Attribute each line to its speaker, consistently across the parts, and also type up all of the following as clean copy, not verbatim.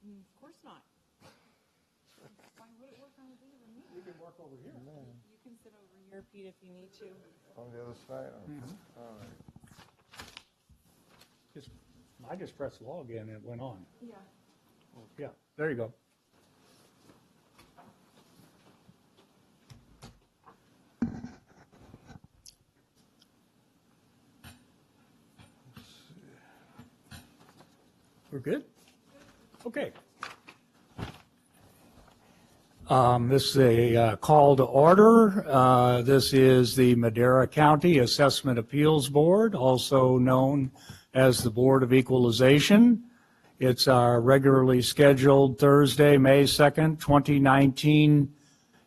Speaker 1: Of course not. Why would it work on a day with me?
Speaker 2: You can work over here.
Speaker 1: You can sit over here, Pete, if you need to.
Speaker 3: On the other side? Okay. All right.
Speaker 2: I just pressed log in and it went on.
Speaker 1: Yeah.
Speaker 2: Yeah, there you go. We're good? Okay. This is a call to order. This is the Madera County Assessment Appeals Board, also known as the Board of Equalization. It's our regularly scheduled Thursday, May 2nd, 2019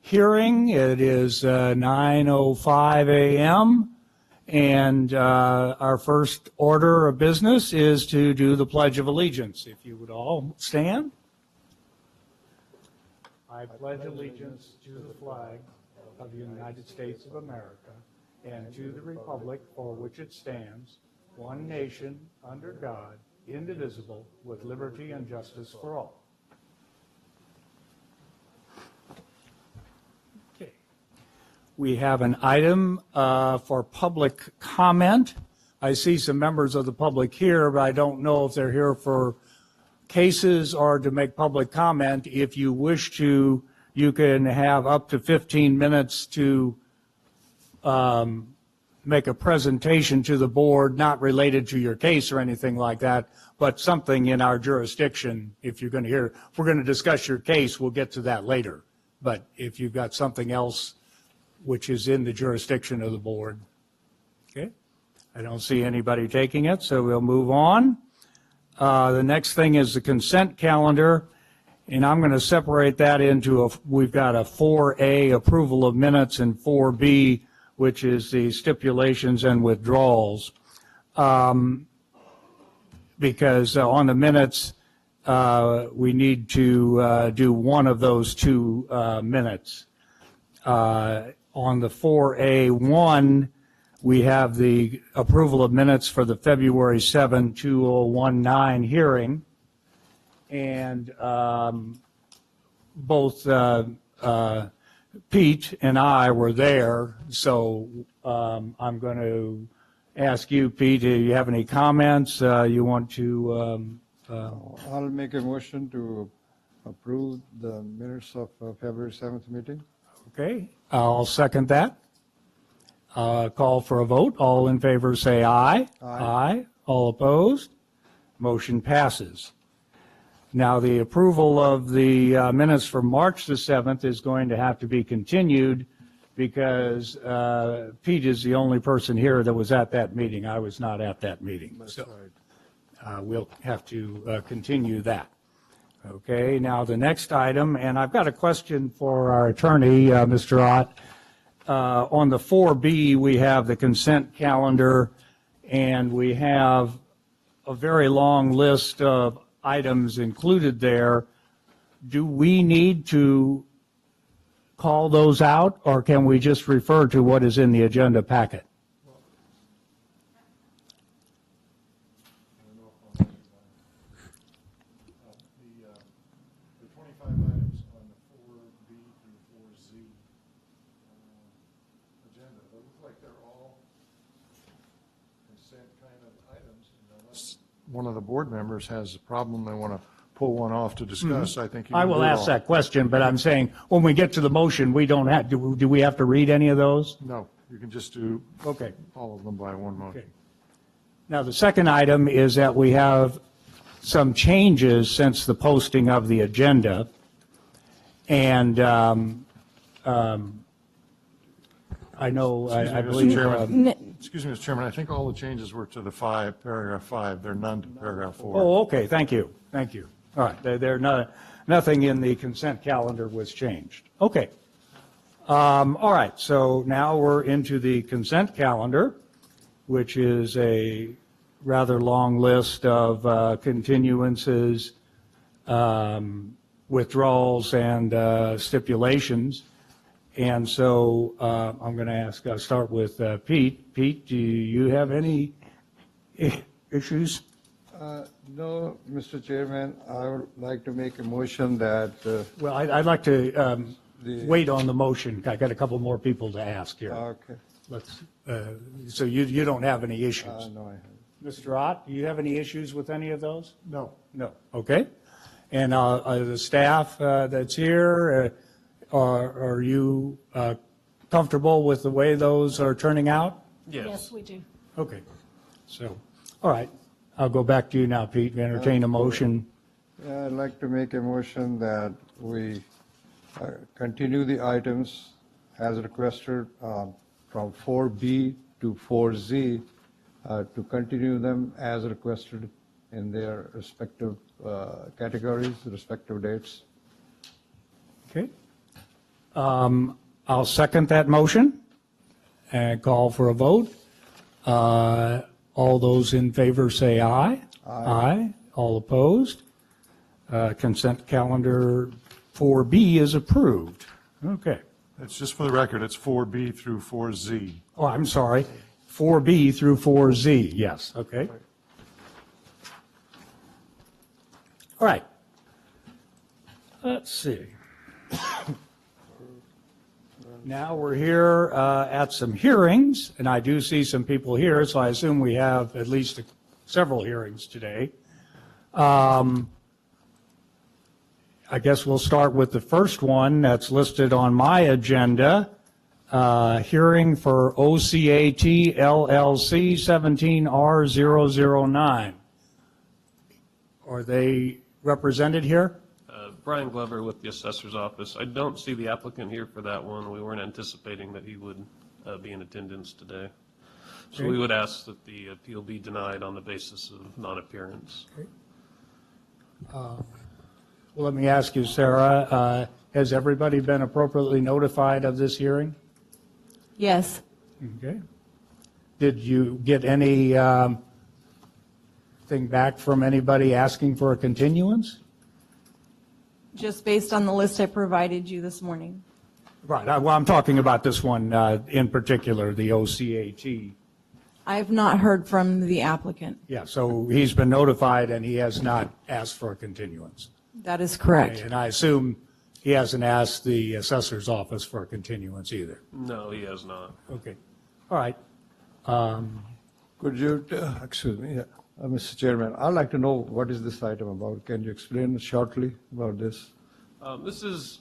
Speaker 2: hearing. It is 9:05 a.m. And our first order of business is to do the Pledge of Allegiance. If you would all stand. I pledge allegiance to the flag of the United States of America and to the republic for which it stands, one nation, under God, indivisible, with liberty and justice for all. Okay. We have an item for public comment. I see some members of the public here, but I don't know if they're here for cases or to make public comment. If you wish to, you can have up to 15 minutes to make a presentation to the board, not related to your case or anything like that, but something in our jurisdiction. If you're going to hear, if we're going to discuss your case, we'll get to that later. But if you've got something else which is in the jurisdiction of the board. Okay. I don't see anybody taking it, so we'll move on. The next thing is the consent calendar, and I'm going to separate that into we've got a 4A, approval of minutes, and 4B, which is the stipulations and withdrawals. Because on the minutes, we need to do one of those two minutes. On the 4A1, we have the approval of minutes for the February 7, 2019 hearing. And both Pete and I were there, so I'm going to ask you, Pete, do you have any comments you want to?
Speaker 3: I'll make a motion to approve the minutes of February 7th meeting.
Speaker 2: Okay, I'll second that. Call for a vote. All in favor say aye. Aye. All opposed? Motion passes. Now, the approval of the minutes from March the 7th is going to have to be continued because Pete is the only person here that was at that meeting. I was not at that meeting.
Speaker 3: That's
Speaker 2: So
Speaker 3: right.
Speaker 2: we'll have to continue that. Okay, now the next item, and I've got a question for our attorney, Mr. Ott. On the 4B, we have the consent calendar, and we have a very long list of items included there. Do we need to call those out, or can we just refer to what is in the agenda packet?
Speaker 4: The 25 items on the 4B through 4Z agenda, they look like they're all consent kind of items. Unless one of the board members has a problem, they want to pull one off to discuss, I think you
Speaker 2: I
Speaker 4: can
Speaker 2: will
Speaker 4: do it
Speaker 2: ask
Speaker 4: all.
Speaker 2: that question, but I'm saying, when we get to the motion, we don't have, do we have to read any of those?
Speaker 4: No, you can just do
Speaker 2: Okay.
Speaker 4: all of them by one motion.
Speaker 2: Okay. Now, the second item is that we have some changes since the posting of the agenda. And I know, I
Speaker 4: Mr.
Speaker 2: believe,
Speaker 4: Chairman. Excuse me, Mr. Chairman, I think all the changes were to the paragraph 5. They're none to paragraph 4.
Speaker 2: oh, okay, thank you, thank you. All right, they're not, nothing in the consent calendar was changed. Okay. All right, so now we're into the consent calendar, which is a rather long list of continuances, withdrawals, and stipulations. And so I'm going to start with Pete. Pete, do you have any issues?
Speaker 3: No, Mr. Chairman, I would like to make a motion that,
Speaker 2: Well, I'd like to wait on the motion. I got a couple more people to ask here.
Speaker 3: okay,
Speaker 2: Let's, so you don't have any issues?
Speaker 3: no, I haven't.
Speaker 2: Mr. Ott, do you have any issues with any of those?
Speaker 4: No.
Speaker 2: No, okay. And the staff that's here, are you comfortable with the way those are turning out?
Speaker 1: Yes, we do.
Speaker 2: Okay, so, all right. I'll go back to you now, Pete, entertain a motion.
Speaker 3: Yeah, I'd like to make a motion that we continue the items as requested from 4B to 4Z, to continue them as requested in their respective categories, respective dates.
Speaker 2: Okay. I'll second that motion and call for a vote. All those in favor say aye. Aye. All opposed? Consent calendar 4B is approved. Okay.
Speaker 4: It's just for the record, it's 4B through 4Z.
Speaker 2: Oh, I'm sorry. 4B through 4Z, yes, okay. All right. Let's see. Now we're here at some hearings, and I do see some people here, so I assume we have at least several hearings today. I guess we'll start with the first one that's listed on my agenda. Hearing for OCAT LLC 17R009. Are they represented here?
Speaker 5: Brian Glover with the Assessor's Office. I don't see the applicant here for that one. We weren't anticipating that he would be in attendance today. So we would ask that the appeal be denied on the basis of non-appearance.
Speaker 2: Well, let me ask you, Sarah, has everybody been appropriately notified of this hearing?
Speaker 1: Yes.
Speaker 2: Okay. Did you get any thing back from anybody asking for a continuance?
Speaker 1: Just based on the list I provided you this morning.
Speaker 2: Right, well, I'm talking about this one in particular, the OCAT.
Speaker 1: I have not heard from the applicant.
Speaker 2: Yeah, so he's been notified and he has not asked for a continuance.
Speaker 1: That is correct.
Speaker 2: And I assume he hasn't asked the assessor's office for a continuance either.
Speaker 5: No, he has not.
Speaker 2: Okay, all right.
Speaker 3: Could you, excuse me, Mr. Chairman, I'd like to know what is this item about? Can you explain shortly about this?
Speaker 5: This is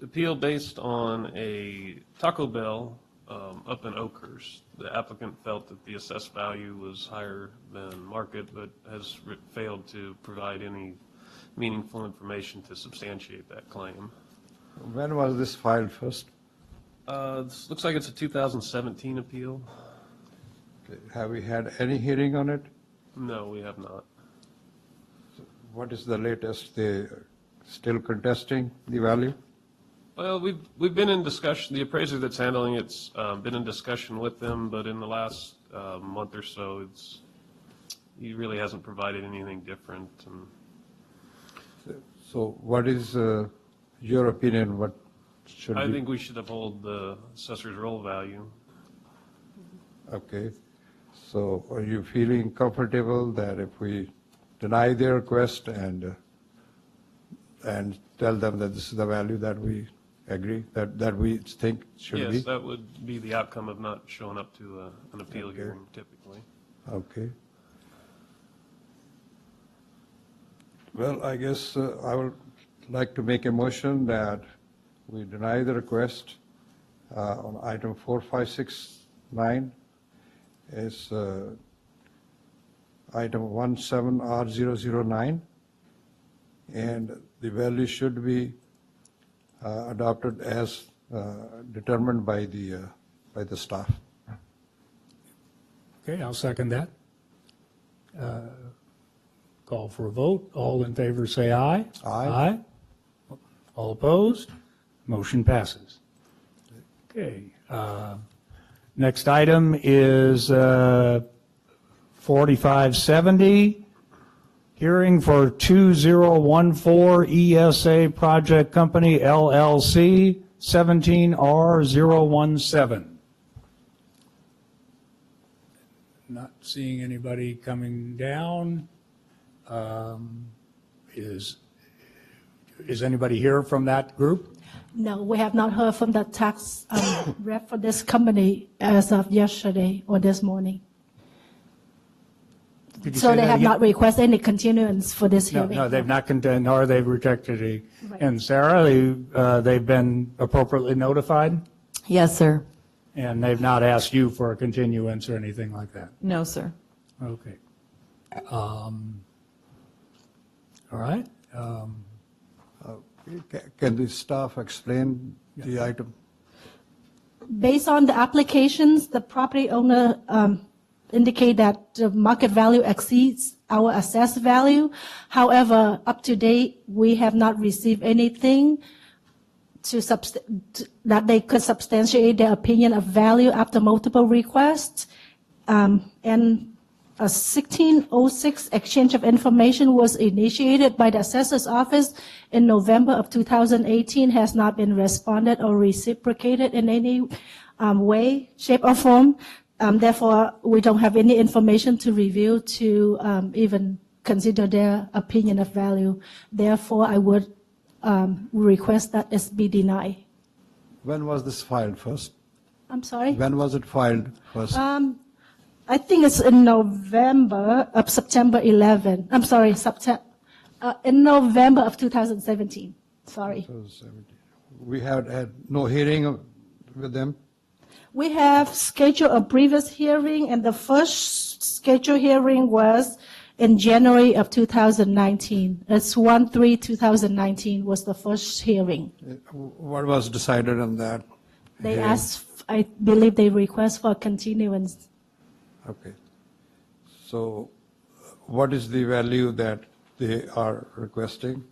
Speaker 5: appeal based on a Taco Bell up in Oakhurst. The applicant felt that the assessed value was higher than market, but has failed to provide any meaningful information to substantiate that claim.
Speaker 3: When was this filed first?
Speaker 5: This looks like it's a 2017 appeal.
Speaker 3: Okay, have we had any hearing on it?
Speaker 5: No, we have not.
Speaker 3: What is the latest? They still contesting the value?
Speaker 5: Well, we've been in discussion, the appraiser that's handling it's been in discussion with them, but in the last month or so, he really hasn't provided anything different. And
Speaker 3: So what is your opinion? What should
Speaker 5: I
Speaker 3: be?
Speaker 5: think we should uphold the assessor's roll value.
Speaker 3: Okay. So are you feeling comfortable that if we deny their request and tell them that this is the value that we agree, that we think should be?
Speaker 5: Yes, that would be the outcome of not showing up to an appeal
Speaker 3: Okay.
Speaker 5: hearing typically.
Speaker 3: Okay. Well, I guess I would like to make a motion that we deny the request on item 4569 is item 17R009, and the value should be adopted as determined by the staff.
Speaker 2: Okay, I'll second that. Call for a vote. All in favor say aye.
Speaker 3: Aye.
Speaker 2: All opposed? Motion passes. Okay. Next item is 4570, hearing for 2014 ESA Project Company LLC 17R017. Not seeing anybody coming down. Is anybody here from that group?
Speaker 6: No, we have not heard from the tax rep for this company as of yesterday or this morning.
Speaker 2: Could you
Speaker 6: So
Speaker 2: say
Speaker 6: they
Speaker 2: that
Speaker 6: have
Speaker 2: again?
Speaker 6: not requested any continuance for this
Speaker 2: No,
Speaker 6: hearing.
Speaker 2: no, they've not contended, nor they've rejected it.
Speaker 6: Right.
Speaker 2: And Sarah, they've been appropriately notified,
Speaker 1: Yes, sir.
Speaker 2: and they've not asked you for a continuance or anything like that?
Speaker 1: No, sir.
Speaker 2: Okay. All right.
Speaker 3: Can the staff explain the item?
Speaker 6: Based on the applications, the property owner indicate that the market value exceeds our assessed value. However, up to date, we have not received anything that they could substantiate their opinion of value after multiple requests. And a 1606 exchange of information was initiated by the assessor's office in November of 2018, has not been responded or reciprocated in any way, shape, or form. Therefore, we don't have any information to review to even consider their opinion of value. Therefore, I would request that it be denied.
Speaker 3: When was this filed first?
Speaker 6: I'm sorry?
Speaker 3: When was it filed first?
Speaker 6: I think it's in November of September 11. I'm sorry, in November of 2017. Sorry.
Speaker 3: 2017. We had no hearing with them?
Speaker 6: We have scheduled a previous hearing, and the first scheduled hearing was in January of 2019. It's 1/3/2019 was the first hearing.
Speaker 3: What was decided on that?
Speaker 6: They
Speaker 3: hearing?
Speaker 6: asked, I believe they request for continuance.
Speaker 3: Okay. So what is the value that they are requesting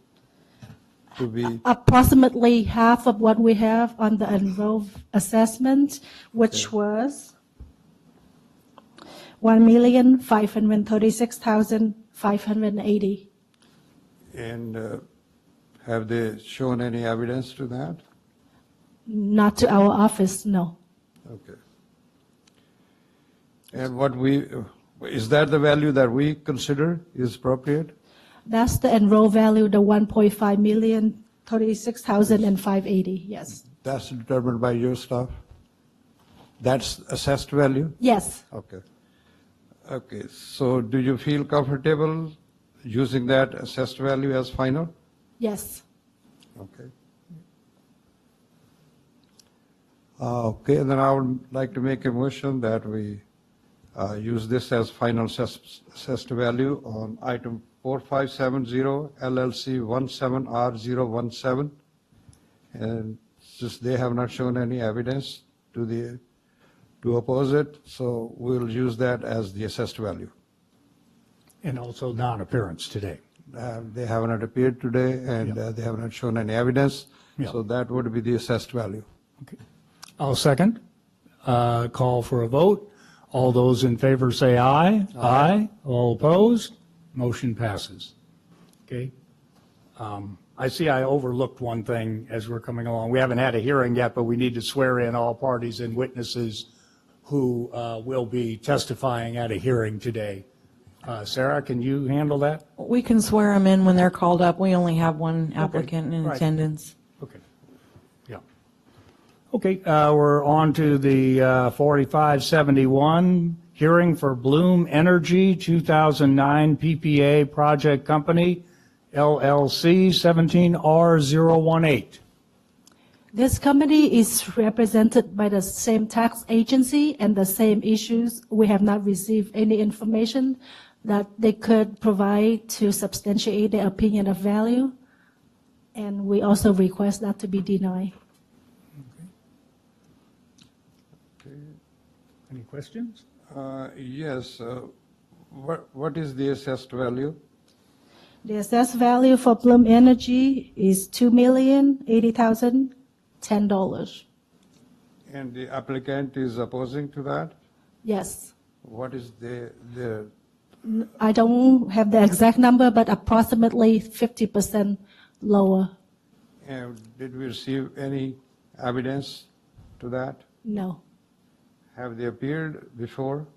Speaker 3: to be?
Speaker 6: Approximately half of what we have on the enrolled assessment, which was $1,536,580.
Speaker 3: And have they shown any evidence to that?
Speaker 6: Not to our office, no.
Speaker 3: Okay. And is that the value that we consider is appropriate?
Speaker 6: That's the enrolled value, the 1.5 million, 36,580, yes.
Speaker 3: That's determined by your staff? That's assessed value?
Speaker 6: Yes,
Speaker 3: Okay. Okay, so do you feel comfortable using that assessed value as final?
Speaker 6: yes.
Speaker 3: Okay. Okay, and then I would like to make a motion that we use this as final assessed value on item 4570 LLC 17R017. And since they have not shown any evidence to oppose it, so we'll use that as the assessed value.
Speaker 2: And also non-appearance today.
Speaker 3: They have not appeared today, and they have not shown any evidence,
Speaker 2: Yeah.
Speaker 3: so that would be the assessed value.
Speaker 2: Okay. I'll second. Call for a vote. All those in favor say aye. Aye. All opposed? Motion passes. Okay. I see I overlooked one thing as we're coming along. We haven't had a hearing yet, but we need to swear in all parties and witnesses who will be testifying at a hearing today. Sarah, can you handle that?
Speaker 1: We can swear them in when they're called up. We only have one applicant in
Speaker 2: right.
Speaker 1: attendance.
Speaker 2: Okay. Yeah. Okay, we're on to the 4571, hearing for Bloom Energy 2009 PPA Project Company, LLC 17R018.
Speaker 6: This company is represented by the same tax agency and the same issues. We have not received any information that they could provide to substantiate their opinion of value. And we also request that to be denied.
Speaker 2: Any questions?
Speaker 3: Yes, what is the assessed value?
Speaker 6: The assessed value for Bloom Energy is $2,080,010.
Speaker 3: And the applicant is opposing to that?
Speaker 6: Yes.
Speaker 3: What is the
Speaker 6: I don't have the exact number, but approximately 50% lower.
Speaker 3: did we receive any evidence to that?
Speaker 6: No.
Speaker 3: Have they appeared before?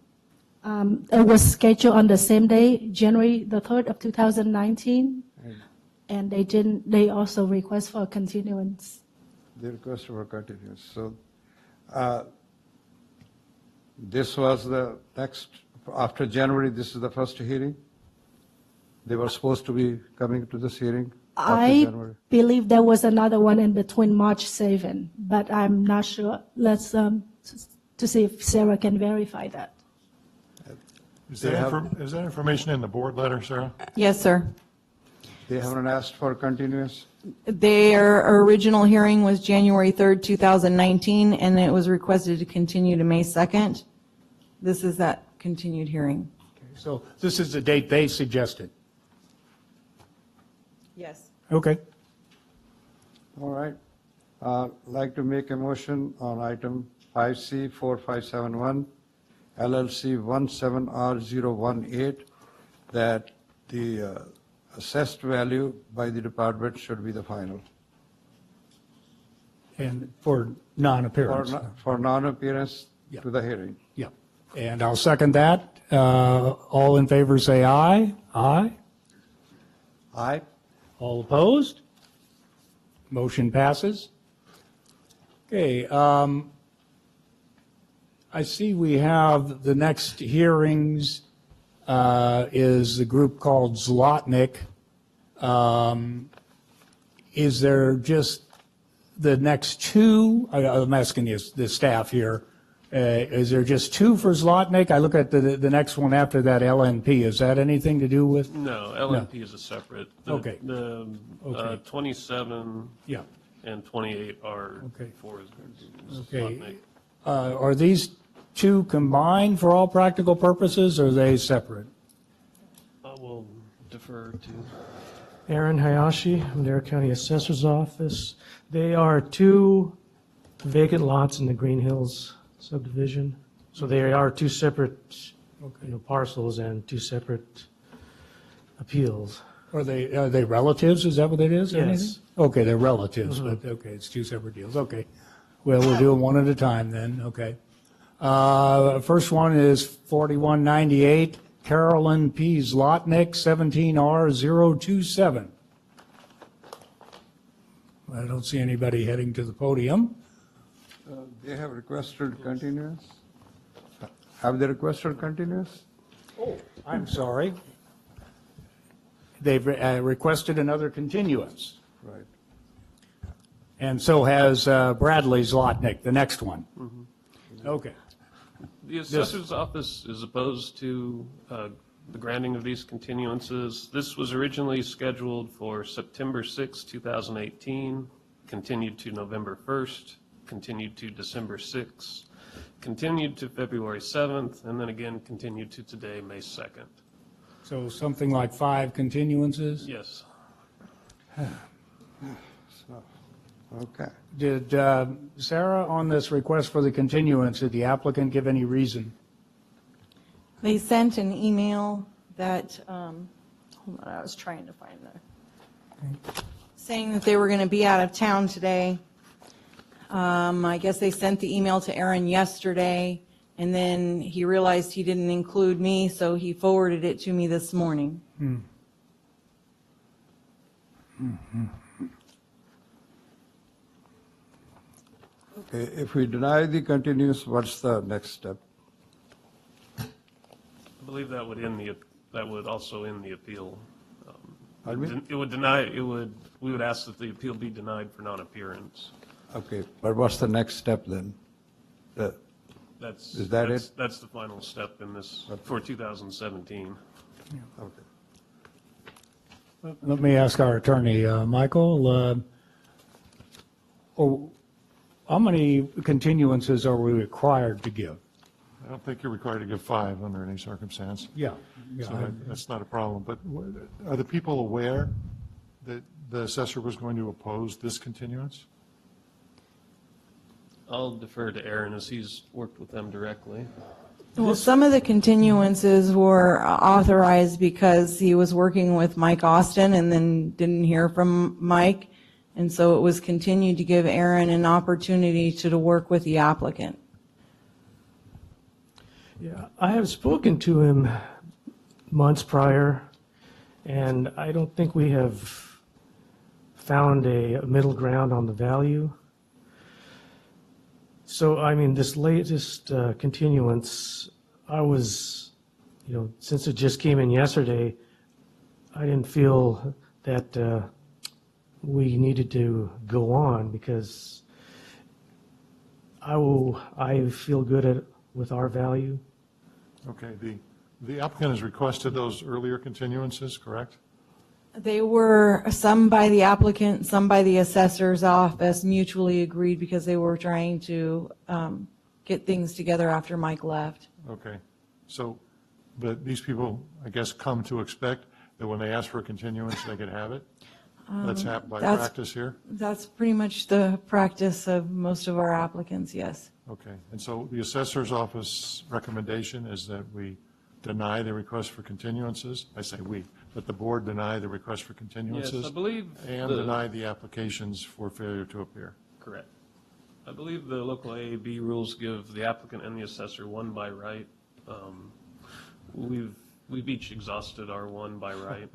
Speaker 6: It was scheduled on the same day, January the 3rd of 2019, and they also request for a continuance.
Speaker 3: The request for continuance. So this was the next, after January, this is the first hearing? They were supposed to be coming to this hearing after
Speaker 6: I
Speaker 3: January?
Speaker 6: believe there was another one in between March 7, but I'm not sure. Let's, to see if Sarah can verify that.
Speaker 4: Is
Speaker 3: They have-
Speaker 4: is that information in the board letter, Sarah?
Speaker 1: Yes, sir.
Speaker 3: They haven't asked for continuance?
Speaker 1: Their original hearing was January 3rd, 2019, and it was requested to continue to May 2nd. This is that continued hearing.
Speaker 2: So this is the date they suggested.
Speaker 1: Yes.
Speaker 2: Okay.
Speaker 3: All right. Like to make a motion on item 5C 4571, LLC 17R018, that the assessed value by the department should be the final.
Speaker 2: And for non-appearance.
Speaker 3: For non-appearance
Speaker 2: Yeah.
Speaker 3: to the hearing.
Speaker 2: Yeah. And I'll second that. All in favor say aye. Aye.
Speaker 3: Aye?
Speaker 2: All opposed? Motion passes. Okay, I see we have the next hearings is the group called Zlotnick. Is there just the next two? I'm asking the staff here. Is there just two for Zlotnick? I look at the next one after that, LNP. Is that anything to do with?
Speaker 5: No, LNP is a separate.
Speaker 2: Okay.
Speaker 5: The
Speaker 2: Okay.
Speaker 5: 27
Speaker 2: Yeah.
Speaker 5: and 28 are
Speaker 2: Okay.
Speaker 5: for
Speaker 2: Okay.
Speaker 5: Sputnik.
Speaker 2: Are these two combined for all practical purposes, or are they separate?
Speaker 5: I will defer to.
Speaker 7: Aaron Hayashi, Madera County Assessor's Office. They are two vacant lots in the Green Hills subdivision. So they are two separate, parcels and two separate appeals.
Speaker 2: Are they relatives? Is that what it is? or
Speaker 7: Yes.
Speaker 2: anything? Okay, they're relatives, but, okay, it's two separate deals. Okay. Well, we'll do them one at a time then, okay. First one is 4198, Carolyn P. Zlotnick, 17R027. I don't see anybody heading to the podium.
Speaker 3: They have requested continuance? Have they requested continuance?
Speaker 2: I'm sorry. They've requested another continuance,
Speaker 3: Right.
Speaker 2: and so has Bradley Zlotnick, the next one. Okay.
Speaker 5: The assessor's office is opposed to the granting of these continuances. This was originally scheduled for September 6, 2018, continued to November 1st, continued to December 6th, continued to February 7th, and then again continued to today, May 2nd.
Speaker 2: So something like 5 continuances?
Speaker 5: Yes.
Speaker 3: Okay.
Speaker 2: Did Sarah, on this request for the continuance, did the applicant give any reason?
Speaker 1: They sent an email that, hold on, I was trying to find saying that they were going to be out of town today. I guess they sent the email to Aaron yesterday, and then he realized he didn't include me, so he forwarded it to me this morning.
Speaker 3: Okay, if we deny the continuance, what's the next step?
Speaker 5: I believe that would also end the appeal.
Speaker 3: Pardon me?
Speaker 5: It would deny, we would ask that the appeal be denied for non-appearance.
Speaker 3: Okay, but what's the next step then?
Speaker 5: That's.
Speaker 3: Is that
Speaker 5: that's-
Speaker 3: it?
Speaker 5: That's the final step in this, for 2017.
Speaker 3: Okay.
Speaker 2: Let me ask our attorney, Michael, how many continuances are we required to give?
Speaker 4: I don't think you're required to give 5 under any circumstance.
Speaker 2: Yeah.
Speaker 4: So that's not a problem. But are the people aware that the assessor was going to oppose this continuance?
Speaker 5: I'll defer to Aaron as he's worked with them directly.
Speaker 1: Well, some of the continuances were authorized because he was working with Mike Austin and then didn't hear from Mike. And so it was continued to give Aaron an opportunity to work with the applicant.
Speaker 7: Yeah, I have spoken to him months prior, and I don't think we have found a middle ground on the value. So, I mean, this latest continuance, I was, since it just came in yesterday, I didn't feel that we needed to go on because I feel good with our value.
Speaker 4: Okay, the applicant has requested those earlier continuances, correct?
Speaker 1: They were, some by the applicant, some by the assessor's office, mutually agreed because they were trying to get things together after Mike left.
Speaker 4: Okay, so, but these people, I guess, come to expect that when they ask for a continuance, they can have it? That's happened by
Speaker 1: that's-
Speaker 4: practice here?
Speaker 1: That's pretty much the practice of most of our applicants, yes.
Speaker 4: Okay, and so the assessor's office recommendation is that we deny the request for continuances? I say we, but the board deny the request for continuances?
Speaker 5: Yes, I believe.
Speaker 4: And deny the applications for failure to appear?
Speaker 5: Correct. I believe the local AAB rules give the applicant and the assessor one by right. We've each exhausted our one by right.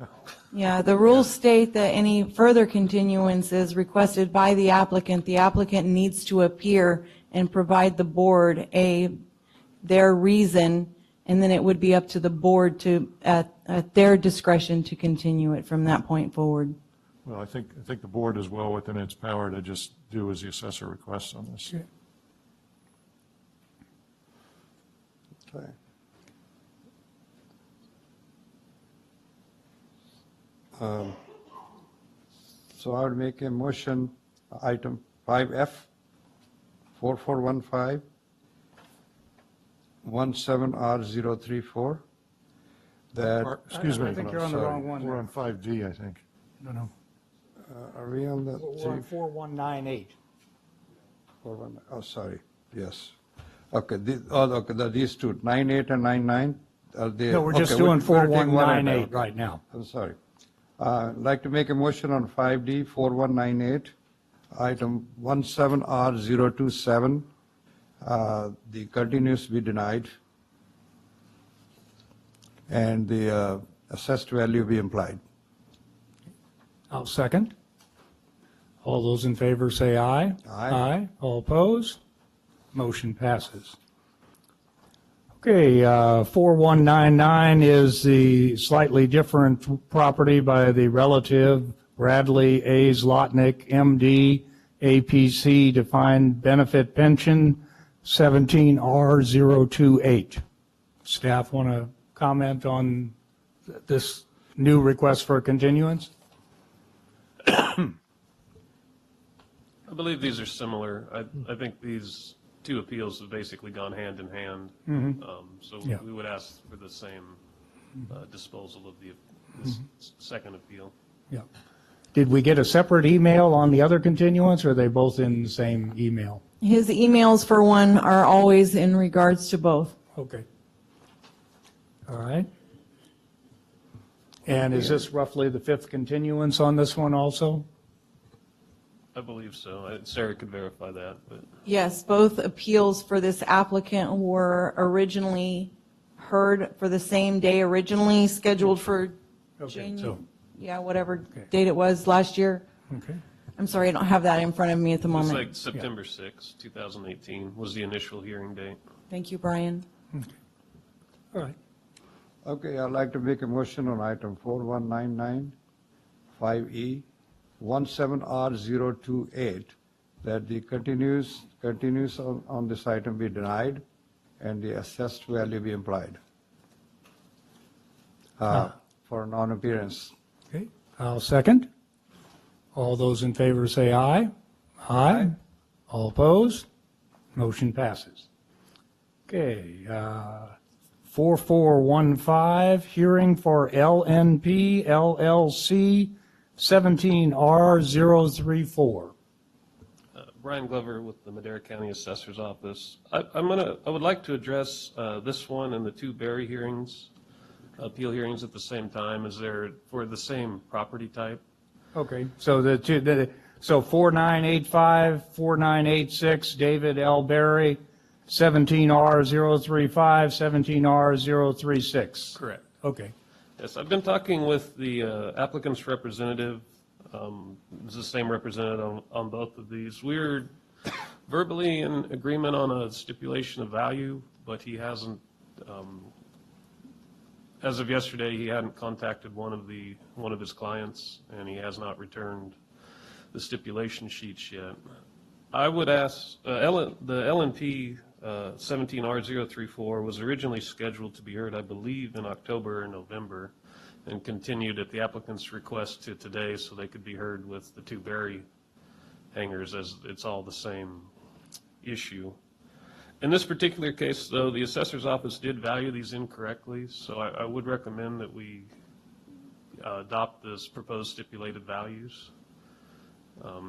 Speaker 1: Yeah, the rules state that any further continuances requested by the applicant needs to appear and provide the board their reason, and then it would be up to the board to, at their discretion, to continue it from that point forward.
Speaker 4: Well, I think the board is well within its power to just do as the assessor requests on this.
Speaker 3: Okay. So I would make a motion, item 5F, 4415, 17R034, that,
Speaker 4: Excuse me.
Speaker 2: I think you're on the
Speaker 3: Sorry.
Speaker 2: wrong one.
Speaker 4: We're on 5D, I think.
Speaker 2: No.
Speaker 3: are we on the?
Speaker 2: We're on 4198.
Speaker 3: Oh, sorry, yes. Okay, these two, 98 and 99, are they?
Speaker 2: No, we're just
Speaker 3: okay,
Speaker 2: doing
Speaker 3: we're taking one at a
Speaker 2: 4198
Speaker 3: time.
Speaker 2: right now.
Speaker 3: I'm sorry. I'd like to make a motion on 5D, 4198, item 17R027, the continuous be denied, and the assessed value be implied.
Speaker 2: I'll second. All those in favor say aye.
Speaker 3: Aye.
Speaker 2: All opposed? Motion passes. Okay, 4199 is the slightly different property by the relative Bradley A. Zlotnick, MD, APC, Defined Benefit Pension, 17R028. Staff want to comment on this new request for a continuance?
Speaker 5: I believe these are similar. I think these two appeals have basically gone hand in hand. So
Speaker 2: Yeah.
Speaker 5: we would ask for the same disposal of this second appeal.
Speaker 2: Yeah. Did we get a separate email on the other continuance, or are they both in the same email?
Speaker 1: His emails for one are always in regards to both.
Speaker 2: Okay. All right. And is this roughly the fifth continuance on this one also?
Speaker 5: I believe so. Sarah could verify that, but
Speaker 1: Yes, both appeals for this applicant were originally heard for the same day, originally scheduled for
Speaker 2: Okay, so,
Speaker 1: whatever date it was last year.
Speaker 2: okay.
Speaker 1: I'm sorry, I don't have that in front of me at the
Speaker 5: it was
Speaker 1: moment.
Speaker 5: like September 6, 2018 was the initial hearing date.
Speaker 1: Thank you, Brian.
Speaker 2: All right.
Speaker 3: Okay, I'd like to make a motion on item 4199, 5E, 17R028, that the continues on this item be denied and the assessed value be implied for non-appearance.
Speaker 2: Okay, I'll second. All those in favor say aye. Aye. All opposed? Motion passes. Okay, 4415, hearing for LNP LLC, 17R034.
Speaker 5: Brian Glover with the Madera County Assessor's Office. I would like to address this one and the two Berry hearings, appeal hearings at the same time. Is there, for the same property type?
Speaker 2: Okay, so so 4985, 4986, David L. Berry, 17R035, 17R036.
Speaker 5: Correct.
Speaker 2: Okay.
Speaker 5: Yes, I've been talking with the applicant's representative. It's the same representative on both of these. We're verbally in agreement on a stipulation of value, but he hasn't, as of yesterday, he hadn't contacted one of his clients, and he has not returned the stipulation sheets yet. I would ask, the LNP 17R034 was originally scheduled to be heard, I believe, in October or November, and continued at the applicant's request to today so they could be heard with the two Berry hangers, as it's all the same issue. In this particular case, though, the assessor's office did value these incorrectly, so I would recommend that we adopt this proposed stipulated values,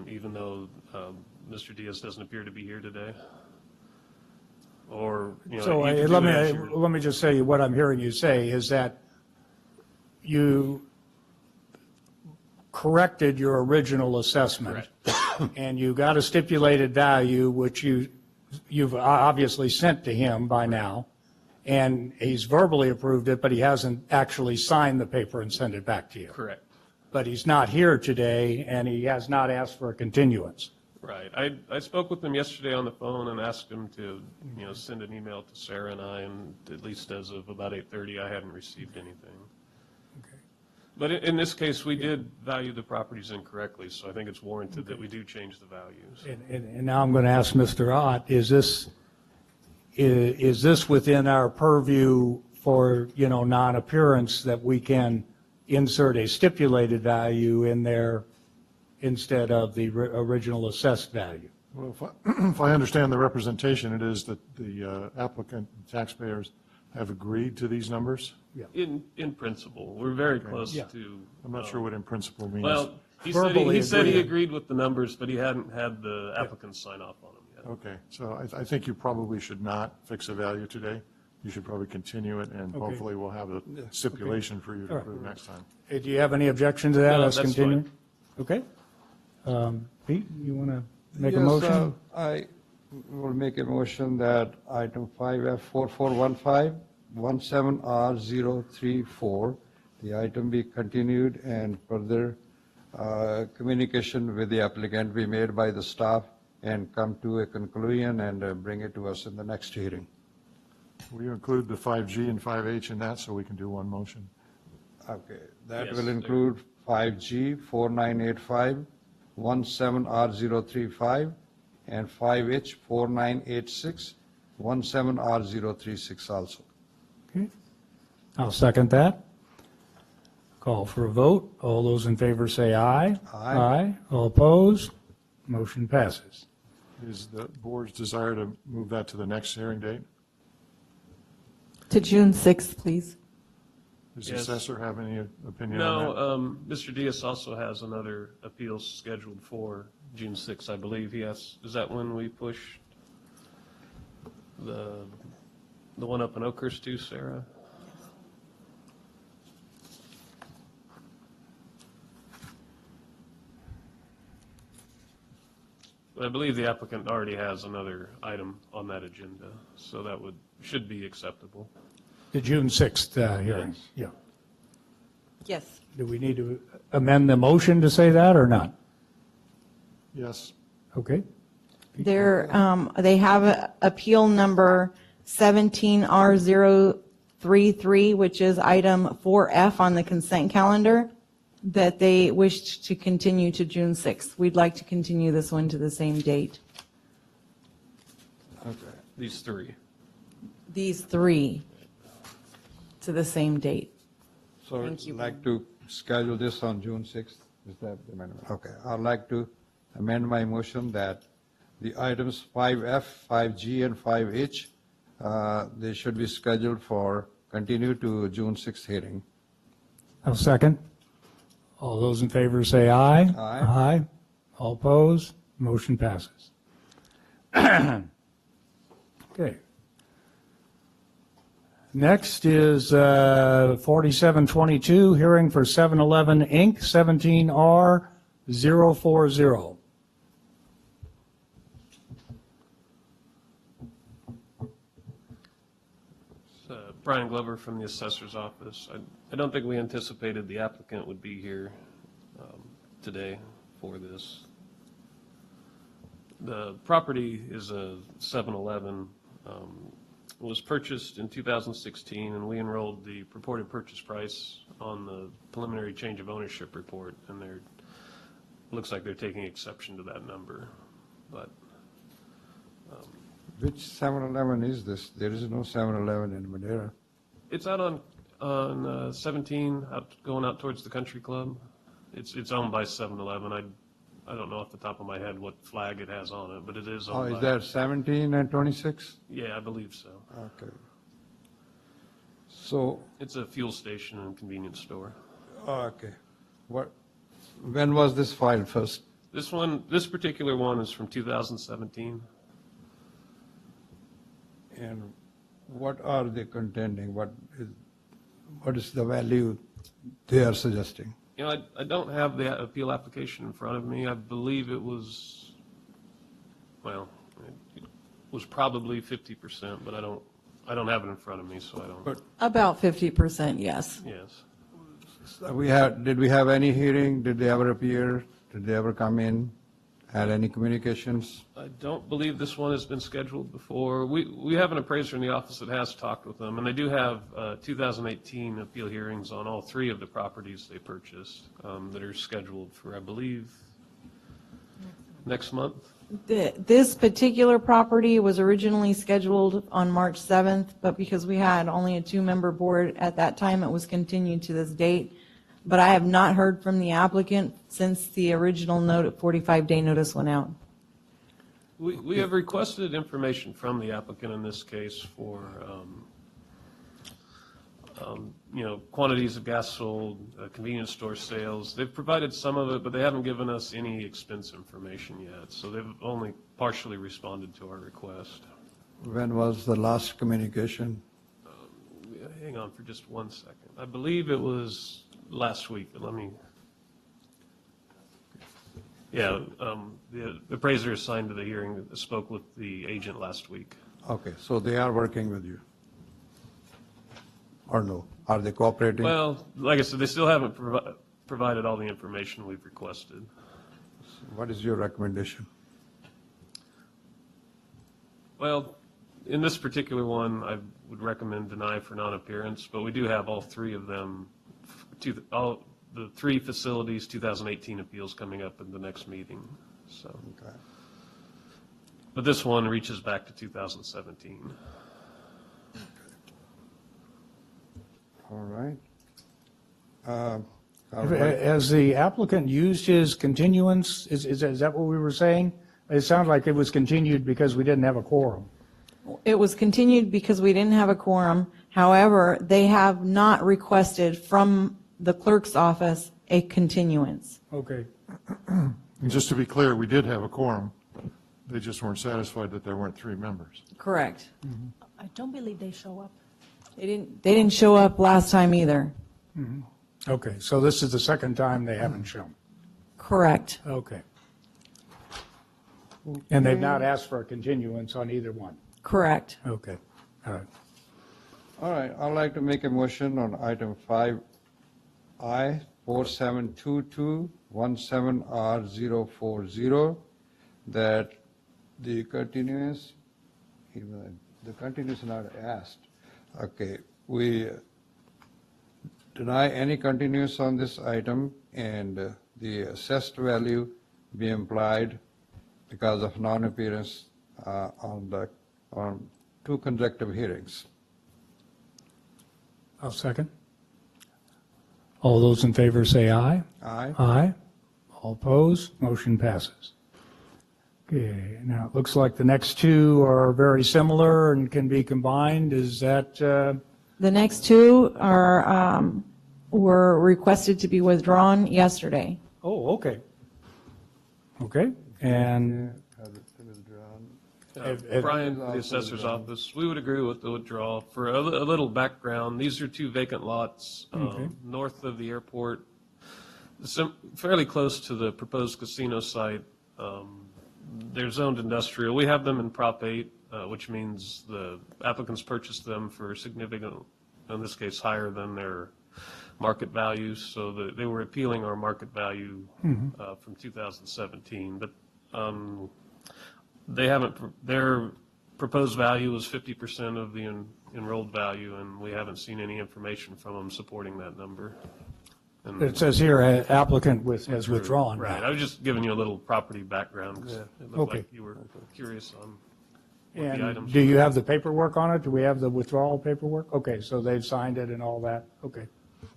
Speaker 5: even though Mr. Diaz doesn't appear to be here today. Or, you know,
Speaker 2: So
Speaker 5: you can do it as
Speaker 2: let me just say, what I'm hearing you say is that you corrected your original assessment. And you got a stipulated value, which you've obviously sent to him by now. And he's verbally approved it, but he hasn't actually signed the paper and sent it back to you.
Speaker 5: Correct.
Speaker 2: But he's not here today, and he has not asked for a continuance.
Speaker 5: Right. I spoke with him yesterday on the phone and asked him to, you know, send an email to Sarah and I, and at least as of about 8:30, I hadn't received anything.
Speaker 2: Okay.
Speaker 5: But in this case, we did value the properties incorrectly, so I think it's warranted that we do change the values.
Speaker 2: And now I'm going to ask Mr. Ott, is this within our purview for, you know, non-appearance that we can insert a stipulated value in there instead of the original assessed value?
Speaker 4: Well, if I understand the representation, it is that the applicant and taxpayers have agreed to these numbers?
Speaker 5: In principle, we're very close
Speaker 2: Yeah.
Speaker 5: to.
Speaker 4: I'm not sure what in principle means.
Speaker 5: Well, he
Speaker 2: Verbally
Speaker 5: said he
Speaker 2: agreed.
Speaker 5: agreed with the numbers, but he hadn't had the applicant sign off on them yet.
Speaker 4: Okay, so I think you probably should not fix a value today. You should probably continue it, and hopefully we'll have a stipulation for you to
Speaker 2: All right.
Speaker 4: approve next time.
Speaker 2: Do you have any objection to that?
Speaker 5: No,
Speaker 2: Let's
Speaker 5: that's
Speaker 2: continue.
Speaker 5: fine.
Speaker 2: Okay. Pete, you want to make a
Speaker 3: Yes,
Speaker 2: motion?
Speaker 3: I will make a motion that item 5F4415, 17R034, the item be continued and further communication with the applicant be made by the staff and come to a conclusion and bring it to us in the next hearing.
Speaker 4: Will you include the 5G and 5H in that so we can do one motion?
Speaker 3: Okay, that
Speaker 5: Yes,
Speaker 3: will
Speaker 5: there-
Speaker 3: include 5G 4985, 17R035, and 5H 4986, 17R036 also.
Speaker 2: Okay. I'll second that. Call for a vote. All those in favor say aye.
Speaker 3: Aye.
Speaker 2: All opposed? Motion passes.
Speaker 4: Is the board's desire to move that to the next hearing date?
Speaker 1: To June 6th, please.
Speaker 4: Does the
Speaker 5: Yes.
Speaker 4: assessor have any opinion on that?
Speaker 5: No, Mr. Diaz also has another appeal scheduled for June 6th, I believe. He has, is that when we push the one up in Oakhurst too, Sarah? But I believe the applicant already has another item on that agenda, so that should be acceptable.
Speaker 2: The June 6th hearing. Yeah.
Speaker 1: Yes.
Speaker 2: Do we need to amend the motion to say that or not?
Speaker 4: Yes.
Speaker 2: Okay.
Speaker 1: They have appeal number 17R033, which is item 4F on the consent calendar, that they wished to continue to June 6th. We'd like to continue this one to the same date.
Speaker 5: These three.
Speaker 1: These three to the same date.
Speaker 3: So
Speaker 1: Thank
Speaker 3: I'd
Speaker 1: you.
Speaker 3: like to schedule this on June 6th. Is that the amendment? Okay, I'd like to amend my motion that the items 5F, 5G, and 5H, they should be scheduled for continue to June 6th hearing.
Speaker 2: I'll second. All those in favor say aye.
Speaker 3: Aye.
Speaker 2: Aye. All opposed? Motion passes. Okay. Next is 4722, hearing for 7-Eleven Inc., 17R040.
Speaker 5: Brian Glover from the Assessor's Office. I don't think we anticipated the applicant would be here today for this. The property is a 7-Eleven. It was purchased in 2016, and we enrolled the purported purchase price on the preliminary change of ownership report, and looks like they're taking exception to that number. But
Speaker 3: Which 7-Eleven is this? There is no 7-Eleven in Madera.
Speaker 5: it's out on 17, going out towards the country club. It's owned by 7-Eleven. I don't know off the top of my head what flag it has on it, but it is
Speaker 3: Oh,
Speaker 5: owned
Speaker 3: is
Speaker 5: by.
Speaker 3: that 17 and 26?
Speaker 5: Yeah, I believe so.
Speaker 3: Okay. So,
Speaker 5: It's a fuel station and convenience store.
Speaker 3: okay. When was this filed first?
Speaker 5: This particular one is from 2017.
Speaker 3: And what are they contending? What is the value they are suggesting?
Speaker 5: You know, I don't have the appeal application in front of me. I believe it was, well, it was probably 50%, but I don't have it in front of me, so I don't,
Speaker 3: But
Speaker 1: About 50%, yes.
Speaker 5: yes.
Speaker 3: did we have any hearing? Did they ever appear? Did they ever come in? Had any communications?
Speaker 5: I don't believe this one has been scheduled before. We have an appraiser in the office that has talked with them, and they do have 2018 appeal hearings on all three of the properties they purchased that are scheduled for, I believe, next month.
Speaker 1: This particular property was originally scheduled on March 7th, but because we had only a 2-member board at that time, it was continued to this date. But I have not heard from the applicant since the original 45-day notice went out.
Speaker 5: We have requested information from the applicant in this case for, quantities of gas sold, convenience store sales. They've provided some of it, but they haven't given us any expense information yet. So they've only partially responded to our request.
Speaker 3: When was the last communication?
Speaker 5: Hang on for just 1 second. I believe it was last week, but let me. Yeah, the appraiser assigned to the hearing spoke with the agent last week.
Speaker 3: Okay, so they are working with you? Or no? Are they cooperating?
Speaker 5: Well, like I said, they still haven't provided all the information we've requested.
Speaker 3: What is your recommendation?
Speaker 5: Well, in this particular one, I would recommend deny for non-appearance, but we do have all three of them, all the three facilities 2018 appeals coming up in the next meeting, so.
Speaker 3: Okay.
Speaker 5: But this one reaches back to 2017.
Speaker 3: All right.
Speaker 2: Has the applicant used his continuance? Is that what we were saying? It sounds like it was continued because we didn't have a quorum.
Speaker 1: It was continued because we didn't have a quorum. However, they have not requested from the clerk's office a continuance.
Speaker 2: Okay.
Speaker 4: And just to be clear, we did have a quorum. They just weren't satisfied that there weren't 3 members.
Speaker 1: Correct.
Speaker 6: I don't believe they show up.
Speaker 1: They didn't show up last time either.
Speaker 2: Okay, so this is the second time they haven't shown.
Speaker 1: Correct.
Speaker 2: Okay. And they've not asked for a continuance on either one?
Speaker 1: Correct.
Speaker 2: Okay, all right.
Speaker 3: All right, I'd like to make a motion on item 5I, 472217R040, that the continuous not asked. Okay, we deny any continuous on this item, and the assessed value be implied because of non-appearance on 2 consecutive hearings.
Speaker 2: I'll second. All those in favor say aye.
Speaker 3: Aye.
Speaker 2: Aye. All opposed, motion passes. Okay, now it looks like the next 2 are very similar and can be combined. Is that,
Speaker 1: The next 2 were requested to be withdrawn yesterday.
Speaker 2: oh, okay. Okay, and
Speaker 5: Brian, the assessor's office, we would agree with the withdrawal. For a little background, these are 2 vacant lots north of the airport, fairly close to the proposed casino site. They're zoned industrial. We have them in Prop 8, which means the applicants purchased them for significantly in this case, higher than their market values. So they were appealing our market value from 2017. But they haven't, their proposed value was 50% of the enrolled value, and we haven't seen any information from them supporting that number. And-
Speaker 2: It says here applicant has withdrawn.
Speaker 5: Right, I was just giving you a little property background, because it looked
Speaker 2: Okay.
Speaker 5: like you were curious on what the
Speaker 2: And
Speaker 5: items.
Speaker 2: do you have the paperwork on it? Do we have the withdrawal paperwork? Okay, so they've signed it and all that? Okay,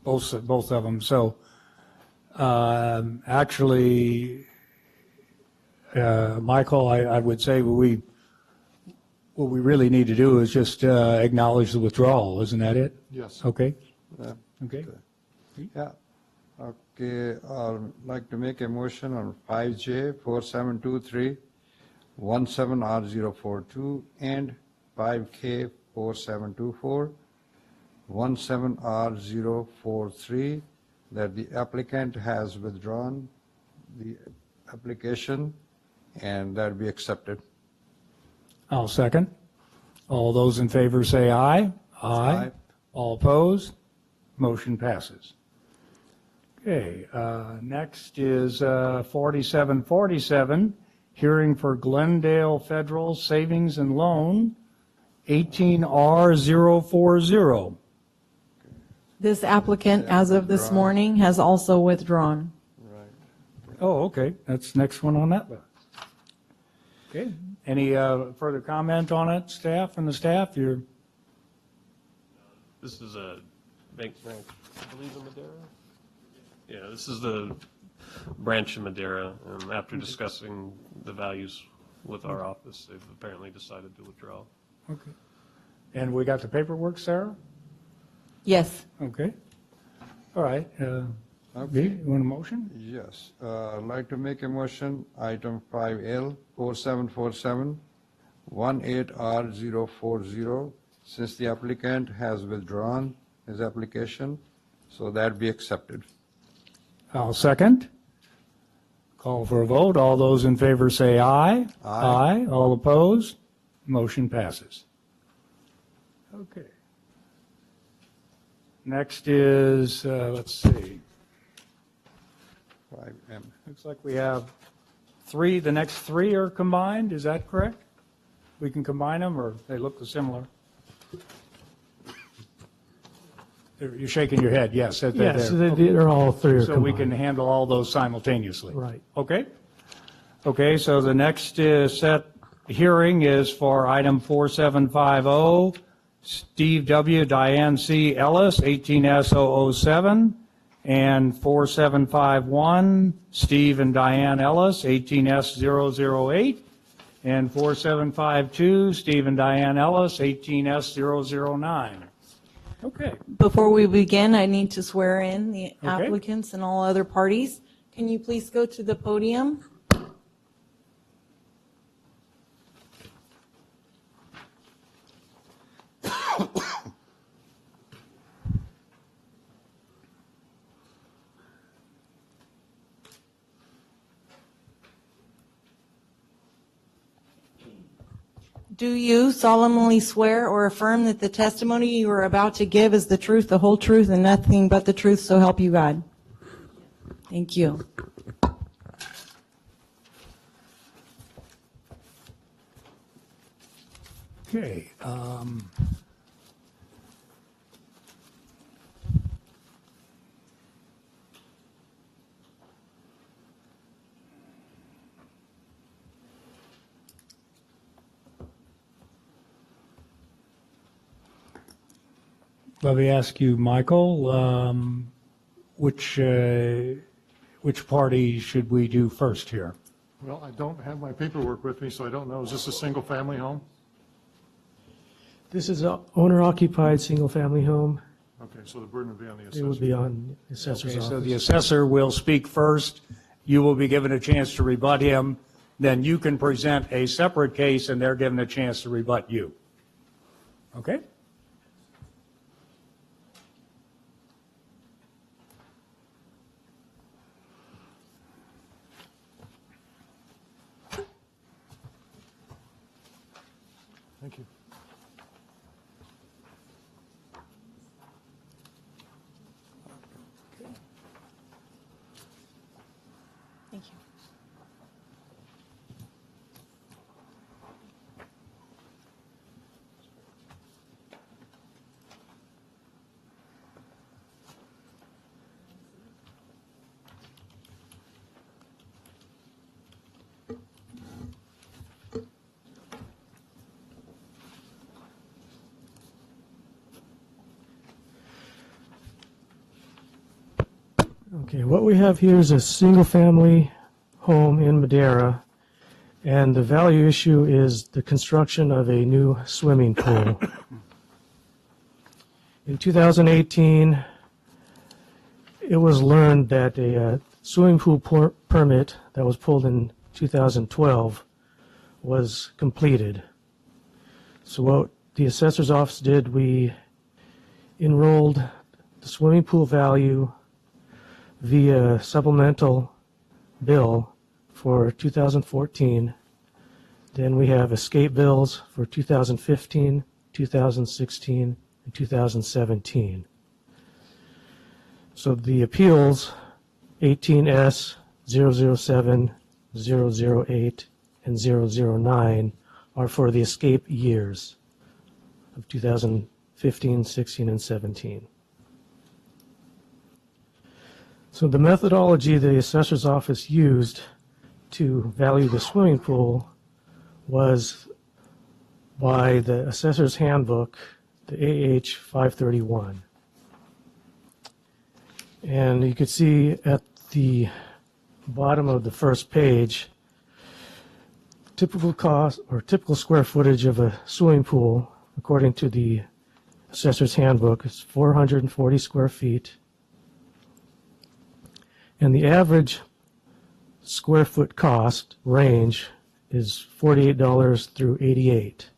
Speaker 2: both of them. So actually, Michael, I would say what we really need to do is just acknowledge the withdrawal, isn't that it?
Speaker 4: Yes.
Speaker 2: Okay,
Speaker 3: Yeah.
Speaker 2: okay.
Speaker 3: Yeah. Okay, I'd like to make a motion on 5J 4723 17R042 and 5K 4724 17R043 that the applicant has withdrawn the application and that be accepted.
Speaker 2: I'll second. All those in favor say aye.
Speaker 3: Aye.
Speaker 2: All opposed? Motion passes. Okay, next is 4747, hearing for Glendale Federal Savings and Loan, 18R040.
Speaker 1: This applicant, as of this morning, has also withdrawn.
Speaker 2: Oh, okay, that's next one on that list. Okay, any further comment on it, staff and the staff?
Speaker 5: This is a bank, I believe in Madera? Yeah, this is the branch in Madera, and after discussing the values with our office, they've apparently decided to withdraw.
Speaker 2: Okay. And we got the paperwork, Sarah?
Speaker 1: Yes.
Speaker 2: Okay. All right. B, you want a motion?
Speaker 3: Yes, I'd like to make a motion, item 5L 4747 18R040, since the applicant has withdrawn his application, so that be accepted.
Speaker 2: I'll second. Call for a vote. All those in favor say aye.
Speaker 3: Aye.
Speaker 2: All opposed? Motion passes. Okay. Next is, let's see,
Speaker 3: 5M.
Speaker 2: looks like we have three, the next three are combined, is that correct? We can combine them, or they look similar? You're shaking your head, yes.
Speaker 7: Yes, they're all three are
Speaker 2: So we can
Speaker 7: combined.
Speaker 2: handle all those simultaneously?
Speaker 7: Right.
Speaker 2: Okay. Okay, so the next set hearing is for item 4750, Steve W., Diane C. Ellis, 18S007, and 4751, Steve and Diane Ellis, 18S008, and 4752, Steve and Diane Ellis, 18S009. Okay.
Speaker 1: Before we begin, I need to swear in the applicants and all other parties. Can you please go to the podium? Do you solemnly swear or affirm that the testimony you are about to give is the truth, the whole truth, and nothing but the truth, so help you God? Thank you.
Speaker 2: Okay. Let me ask you, Michael, which party should we do first here?
Speaker 4: Well, I don't have my paperwork with me, so I don't know. Is this a single-family home?
Speaker 7: This is an owner-occupied, single-family home.
Speaker 4: Okay, so the burden would be on the
Speaker 7: It
Speaker 4: assessor.
Speaker 7: would be on the assessor's
Speaker 2: Okay, so the
Speaker 7: office.
Speaker 2: assessor will speak first. You will be given a chance to rebut him. Then you can present a separate case, and they're given a chance to rebut you. Okay?
Speaker 4: Thank you.
Speaker 1: Thank you.
Speaker 7: Okay, what we have here is a single-family home in Madera, and the value issue is the construction of a new swimming pool. In 2018, it was learned that a swimming pool permit that was pulled in 2012 was completed. So what the assessor's office did, we enrolled the swimming pool value via supplemental bill for 2014. Then we have escape bills for 2015, 2016, and 2017. So the appeals 18S, 007, 008, and 009 are for the escape years of 2015, 16, and 17. So the methodology the assessor's office used to value the swimming pool was by the assessor's handbook, the AH 531. And you could see at the bottom of the first page, typical cost or typical square footage of a swimming pool, according to the assessor's handbook, is 440 square feet. And the average square foot cost range is $48 through $88.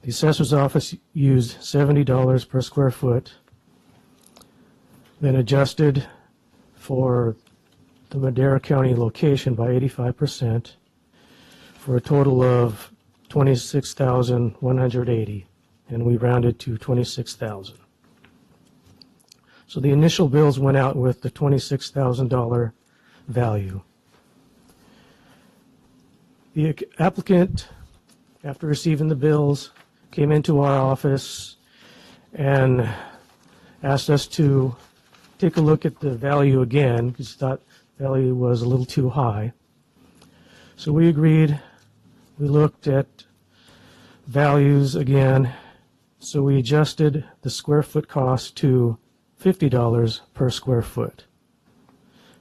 Speaker 7: The assessor's office used $70 per square foot, then adjusted for the Madera County location by 85% for a total of $26,180, and we rounded to $26,000. So the initial bills went out with the $26,000 value. The applicant, after receiving the bills, came into our office and asked us to take a look at the value again because he thought the value was a little too high. So we agreed. We looked at values again. So we adjusted the square foot cost to $50 per square foot.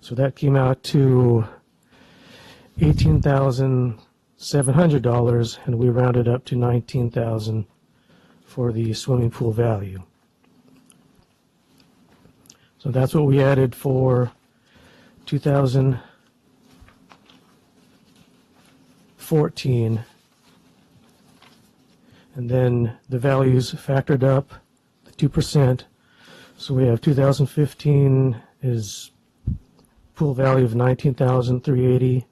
Speaker 7: So that came out to $18,700, and we rounded up to $19,000 for the swimming pool value. So that's what we added for 2014. And then the values factored up the 2%. So we have 2015 is pool value of $19,380.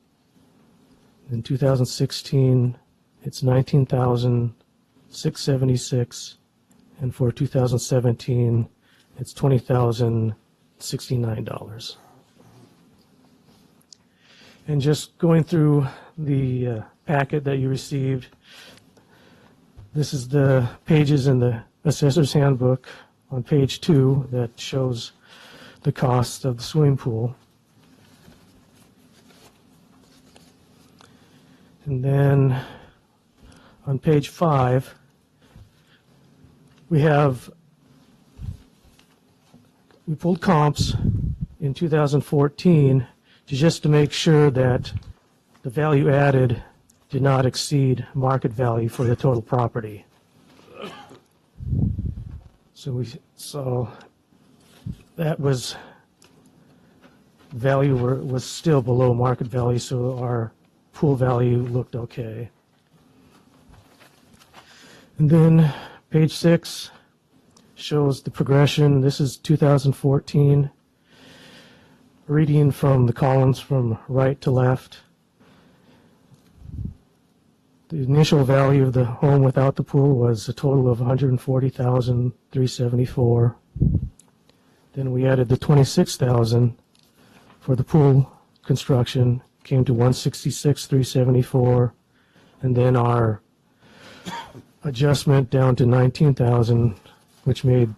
Speaker 7: In 2016, it's $19,676, and for 2017, it's $20,069. And just going through the packet that you received, this is the pages in the assessor's handbook on page 2 that shows the cost of the swimming pool. And then on page 5, we pulled comps in 2014 just to make sure that the value added did not exceed market value for the total property. So that was value was still below market value, so our pool value looked okay. And then page 6 shows the progression. This is 2014, reading from the columns from right to left. The initial value of the home without the pool was a total of $140,374. Then we added the $26,000 for the pool construction came to 166,374, and then our adjustment down to 19,000, which made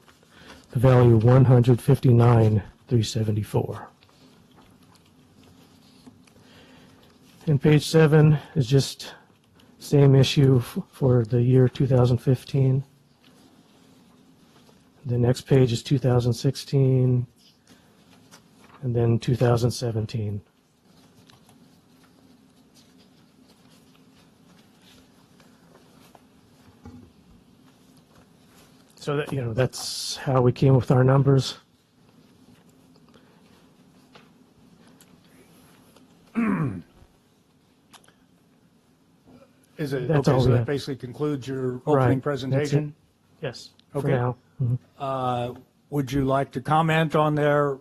Speaker 7: the value 159,374. And page 7 is just same issue for the year 2015. The next page is 2016, and then 2017. So that, that's how we came with our numbers.
Speaker 2: Is it,
Speaker 7: That's
Speaker 2: okay,
Speaker 7: all
Speaker 2: so
Speaker 7: we
Speaker 2: that
Speaker 7: have.
Speaker 2: basically concludes your
Speaker 7: Right,
Speaker 2: opening
Speaker 7: that's
Speaker 2: presentation?
Speaker 7: Yes,
Speaker 2: Okay.
Speaker 7: for now.
Speaker 2: Would you like to comment on their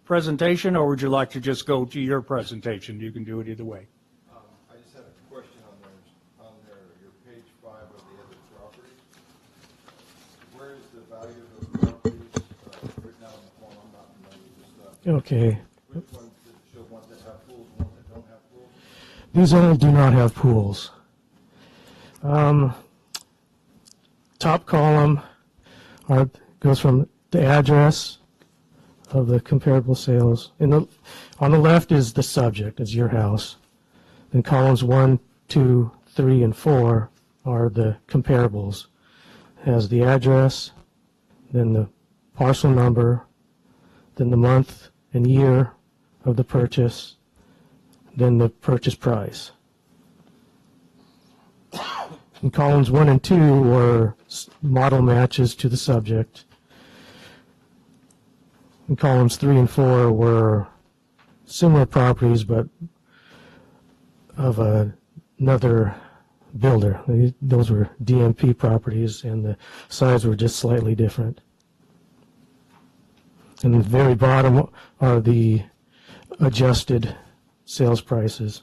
Speaker 2: presentation, or would you like to just go to your presentation? You can do it either way.
Speaker 3: I just had a question on your page 5 of the other properties. Where is the value of those properties written out on the form? I'm not familiar with this stuff.
Speaker 7: Okay.
Speaker 3: Which ones does it show, ones that have pools, ones that don't have pools?
Speaker 7: These all do not have pools. Top column goes from the address of the comparable sales. On the left is the subject, is your house. Then columns 1, 2, 3, and 4 are the comparables. It has the address, then the parcel number, then the month and year of the purchase, then the purchase price. And columns 1 and 2 were model matches to the subject. And columns 3 and 4 were similar properties, but of another builder. Those were DMP properties, and the size were just slightly different. And the very bottom are the adjusted sales prices.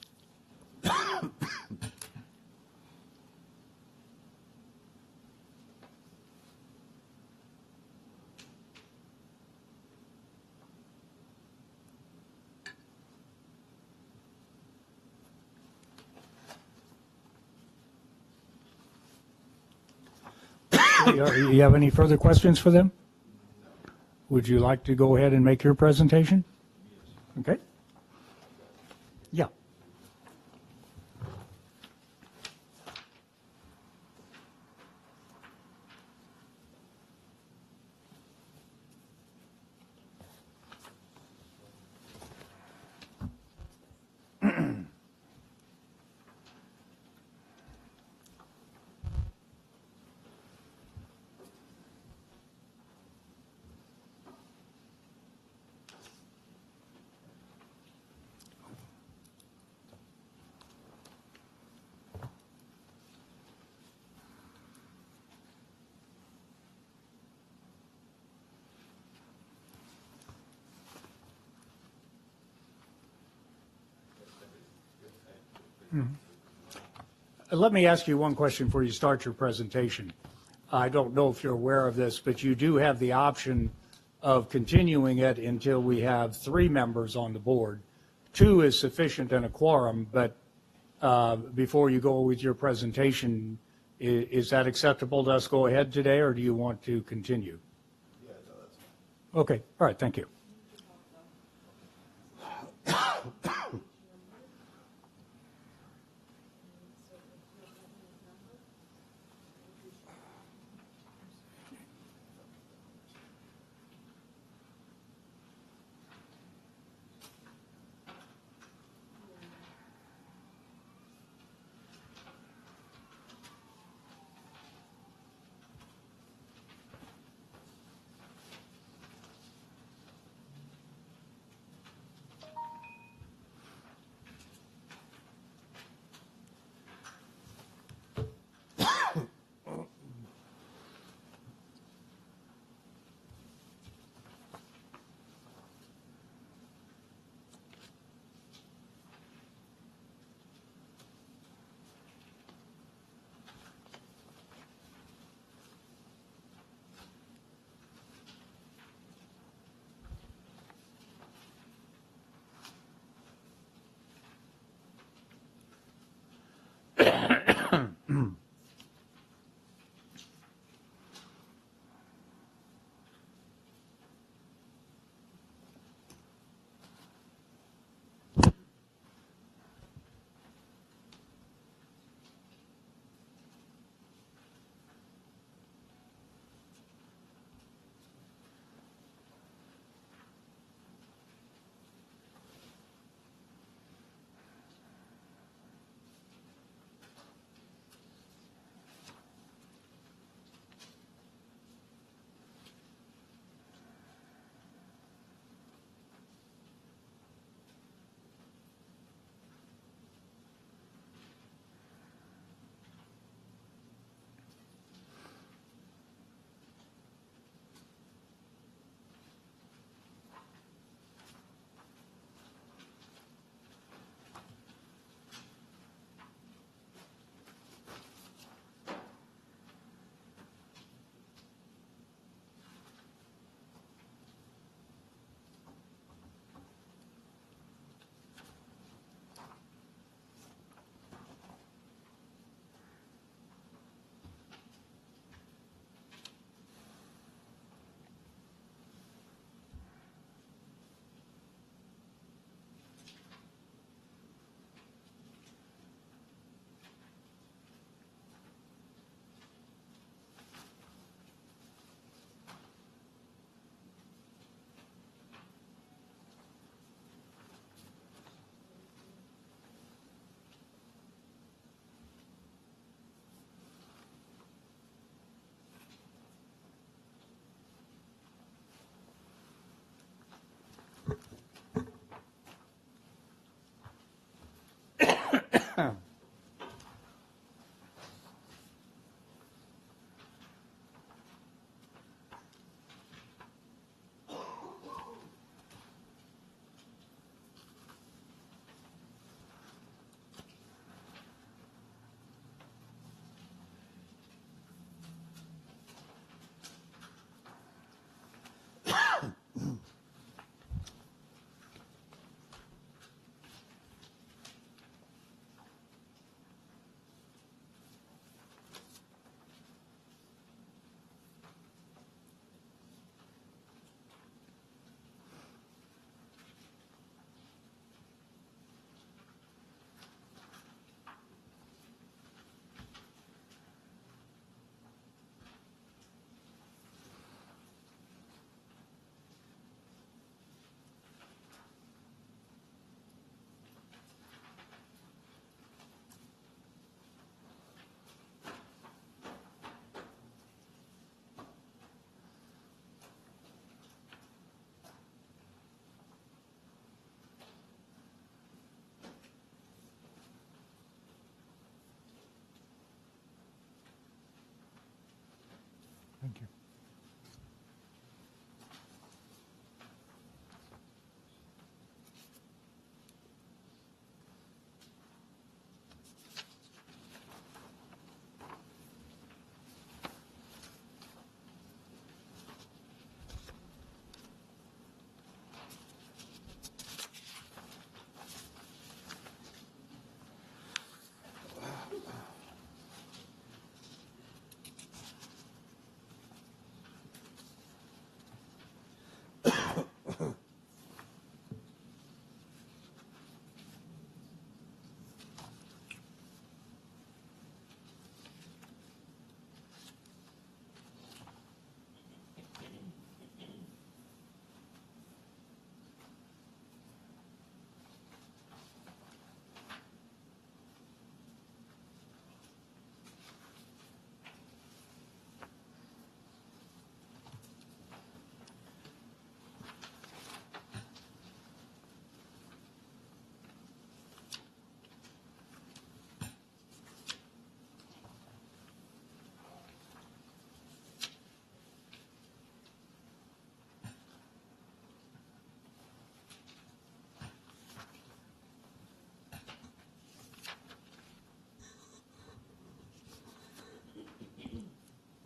Speaker 2: You have any further questions for them? Would you like to go ahead and make your presentation? Okay. Yeah. Let me ask you one question before you start your presentation. I don't know if you're aware of this, but you do have the option of continuing it until we have 3 members on the board. 2 is sufficient in a quorum, but before you go with your presentation, is that acceptable to us go ahead today, or do you want to continue? Yeah, no, that's fine. Okay, all right, thank you.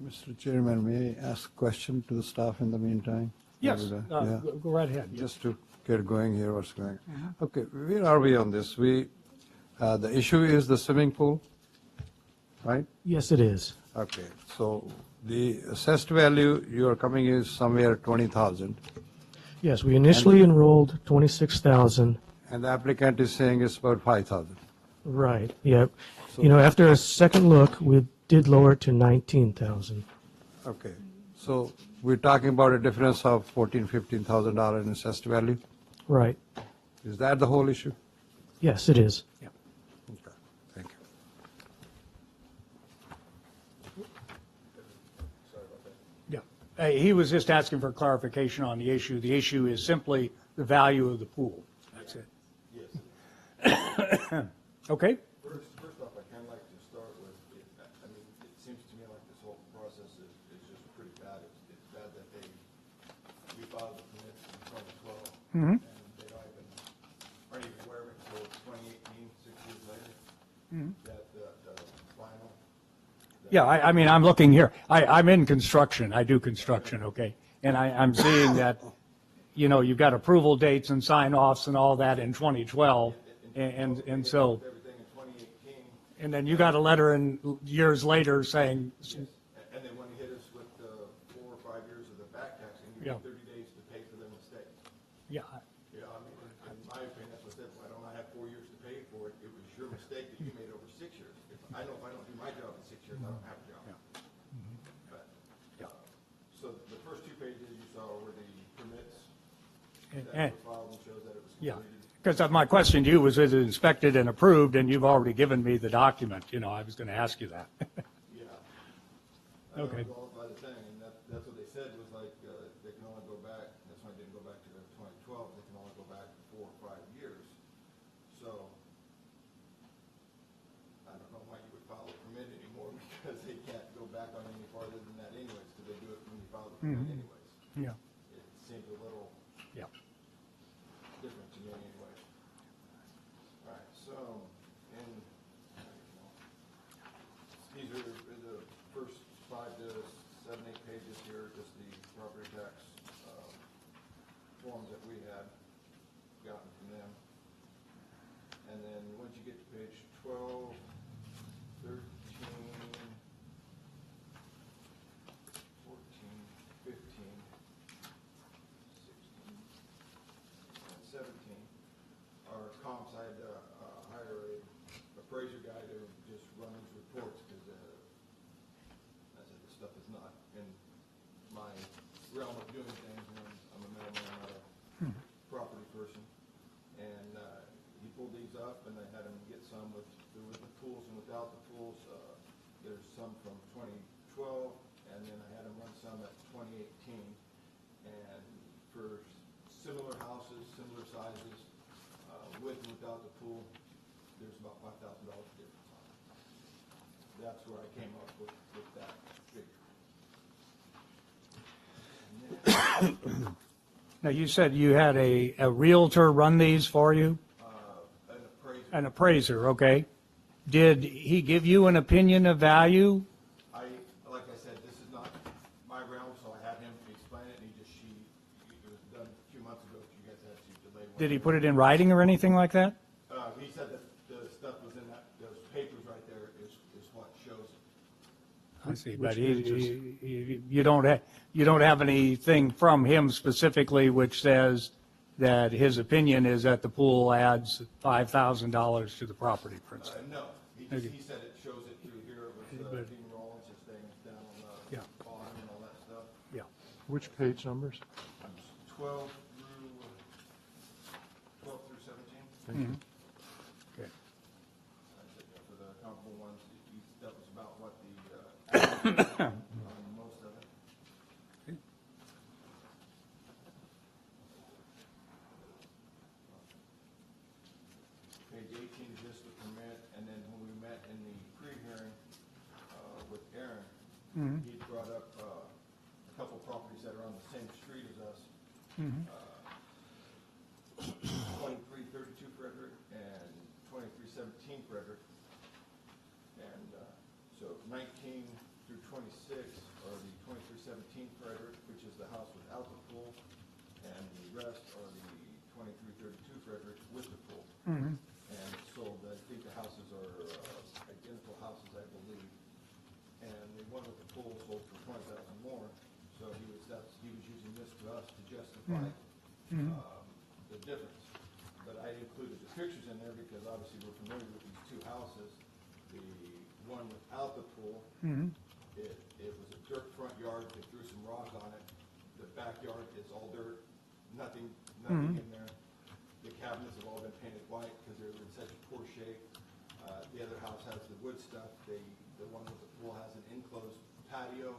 Speaker 3: Mr. Chairman, may I ask a question to the staff in the meantime?
Speaker 2: Yes,
Speaker 3: Yeah.
Speaker 2: go right ahead.
Speaker 3: Just to get going here, what's going on. Okay, where are we on this? The issue is the swimming pool, right?
Speaker 7: Yes, it is.
Speaker 3: Okay, so the assessed value you are coming is somewhere 20,000,
Speaker 7: Yes, we initially enrolled 26,000.
Speaker 3: and the applicant is saying it's about 5,000.
Speaker 7: Right, yeah. You know, after a second look, we did lower it to 19,000.
Speaker 3: Okay, so we're talking about a difference of $14,000-15,000 in assessed value?
Speaker 7: Right.
Speaker 3: Is that the whole issue?
Speaker 7: Yes, it is.
Speaker 3: Okay, thank you.
Speaker 2: Yeah. He was just asking for clarification on the issue. The issue is simply the value of the pool. That's it. Yes. Okay?
Speaker 8: First off, I'd kind of like to start with, I mean, it seems to me like this whole process is just pretty bad. It's bad that we filed the permits in 2012, and they aren't even aware of it until 2018, 6 years later, that the final.
Speaker 2: Yeah, I mean, I'm looking here. I'm in construction. I do construction, okay? And I'm seeing that, you know, you've got approval dates and sign-offs and all that in 2012. And so,
Speaker 8: Everything in 2018,
Speaker 2: and then you got a letter in years later saying,
Speaker 8: and they want to hit us with 4 or 5 years of the back taxing, you
Speaker 2: Yeah.
Speaker 8: get 30 days to pay for their mistake.
Speaker 2: yeah,
Speaker 8: Yeah, I mean, in my opinion, that's what I said, why don't I have 4 years to pay for it? It was your mistake that you made over 6 years. I know if I don't do my job in 6 years, I don't have a job. But, so the first 2 pages you saw were the permits
Speaker 2: and-
Speaker 8: that were filed and shows that it was
Speaker 2: yeah.
Speaker 8: completed.
Speaker 2: Because my question to you was, is it inspected and approved? And you've already given me the document. You know, I was going to ask you that.
Speaker 8: Yeah. I
Speaker 2: Okay.
Speaker 8: don't qualify the thing, and that's what they said was like, they can only go back, that's why I didn't go back to the 2012, they can only go back 4 or 5 years. So, I don't know why you would file a permit anymore, because they can't go back on any farther than that anyways, because they do it when you file the permit anyways.
Speaker 2: Yeah,
Speaker 8: It seems a little
Speaker 2: yeah.
Speaker 8: different to me anyways. All right, so, and, these are the first 5 to 7, 8 pages here, just the property tax, forms that we had gotten from them. And then, once you get to page 12, 13, 14, 15, 16, and 17 are comps. I had to hire a appraiser guy to just run these reports, because I said, this stuff is not in my realm of doing things, and I'm a middleman, I'm not a property person. And he pulled these up, and I had him get some with the pools and without the pools. There's some from 2012, and then I had him run some at 2018. And for similar houses, similar sizes, with and without the pool, there's about $5,000 difference on it. That's where I came up with that figure.
Speaker 2: Now, you said you had a Realtor run these for you?
Speaker 8: An appraiser,
Speaker 2: An appraiser, okay. Did he give you an opinion of value?
Speaker 8: like I said, this is not my realm, so I had him explain it, and it was done a few months ago, if you guys had to delay.
Speaker 2: Did he put it in writing or anything like that?
Speaker 8: He said that the stuff was in those papers right there is what shows it.
Speaker 2: I see,
Speaker 7: Which
Speaker 2: but
Speaker 7: pages?
Speaker 2: you don't have anything from him specifically which says that his opinion is that the pool adds $5,000 to the property, for instance.
Speaker 8: No, he said it shows it through here with Dean Rollins, his thing down on the
Speaker 2: Yeah.
Speaker 8: bottom and all that stuff.
Speaker 2: Yeah.
Speaker 4: Which page numbers?
Speaker 8: 12 through 17.
Speaker 4: Thank you.
Speaker 2: Okay.
Speaker 8: For the comparable ones, that was about what the, on most of it. Page 18 is just the permit, and then when we met in the pre-hearing with Aaron, he brought up a couple properties that are on the same street as us. 2332 Frederick and 2317 Frederick. And so 19 through 26 rest are the 2332 Frederick with the pool. And sold, I think the houses are identical houses, I believe. And the one with the pool sold for 20,000 more, so he was using this to us to justify the difference. But I included the pictures in there because obviously we're familiar with these two houses. The one without the pool, it was a dirt front yard, they threw some rock on it. The backyard is all dirt, nothing in there. The cabinets have all been painted white because they're in such a poor shape. The other house has the wood stuff. The one with the pool has an enclosed patio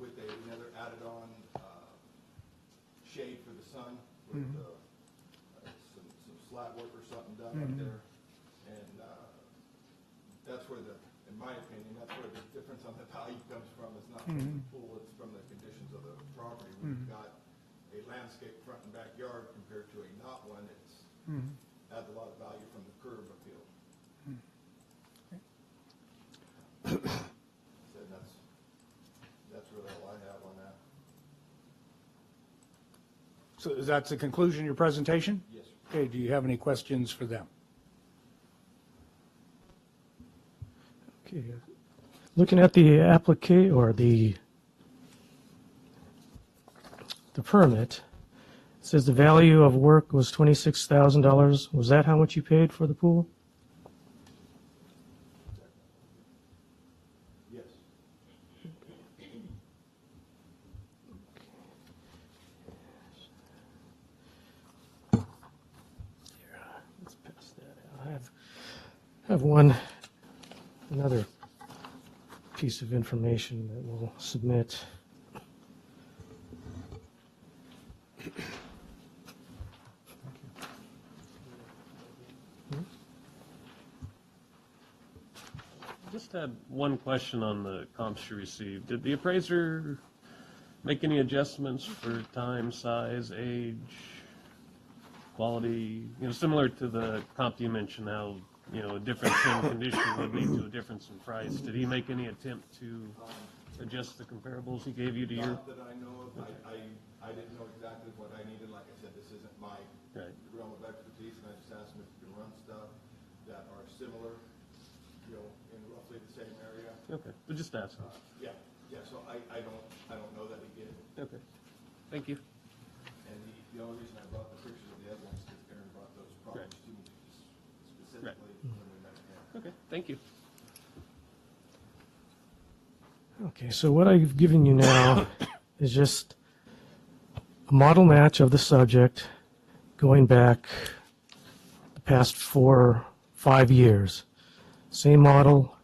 Speaker 8: with another added on shade for the sun with some slat work or something done up there. And that's where in my opinion, that's where the difference on the value comes from. It's not from the pool, it's from the conditions of the property. We've got a landscape front and backyard compared to a not one. It's adds a lot of value from the curb appeal. So that's really all I have on that.
Speaker 2: So is that the conclusion of your presentation?
Speaker 8: Yes, sir.
Speaker 2: Okay, do you have any questions for them?
Speaker 7: Okay. Looking at the application or the permit, it says the value of work was $26,000. Was that how much you paid for the pool?
Speaker 8: Yes.
Speaker 7: Let's pass that out. I have another piece of information that we'll submit.
Speaker 5: Just had one question on the comps you received. Did the appraiser make any adjustments for time, size, age, quality? Similar to the comp you mentioned, how, a difference in condition would lead to a difference in price. Did he make any attempt to adjust the comparables he gave you to your?
Speaker 8: Not that I know of. I didn't know exactly what I needed. Like I said, this isn't my
Speaker 5: Right.
Speaker 8: realm of expertise, and I just asked him if he can run stuff that are similar, in roughly the same area.
Speaker 5: Okay, but just ask.
Speaker 8: Yeah, so I don't know that he did.
Speaker 5: Okay, thank you.
Speaker 8: And the only reason I brought the pictures of the other ones is because Aaron brought those problems to me specifically when we met him.
Speaker 5: Okay, thank you.
Speaker 7: Okay, so what I've given you now is just a model match of the subject going back the past 4 or 5 years. Same model,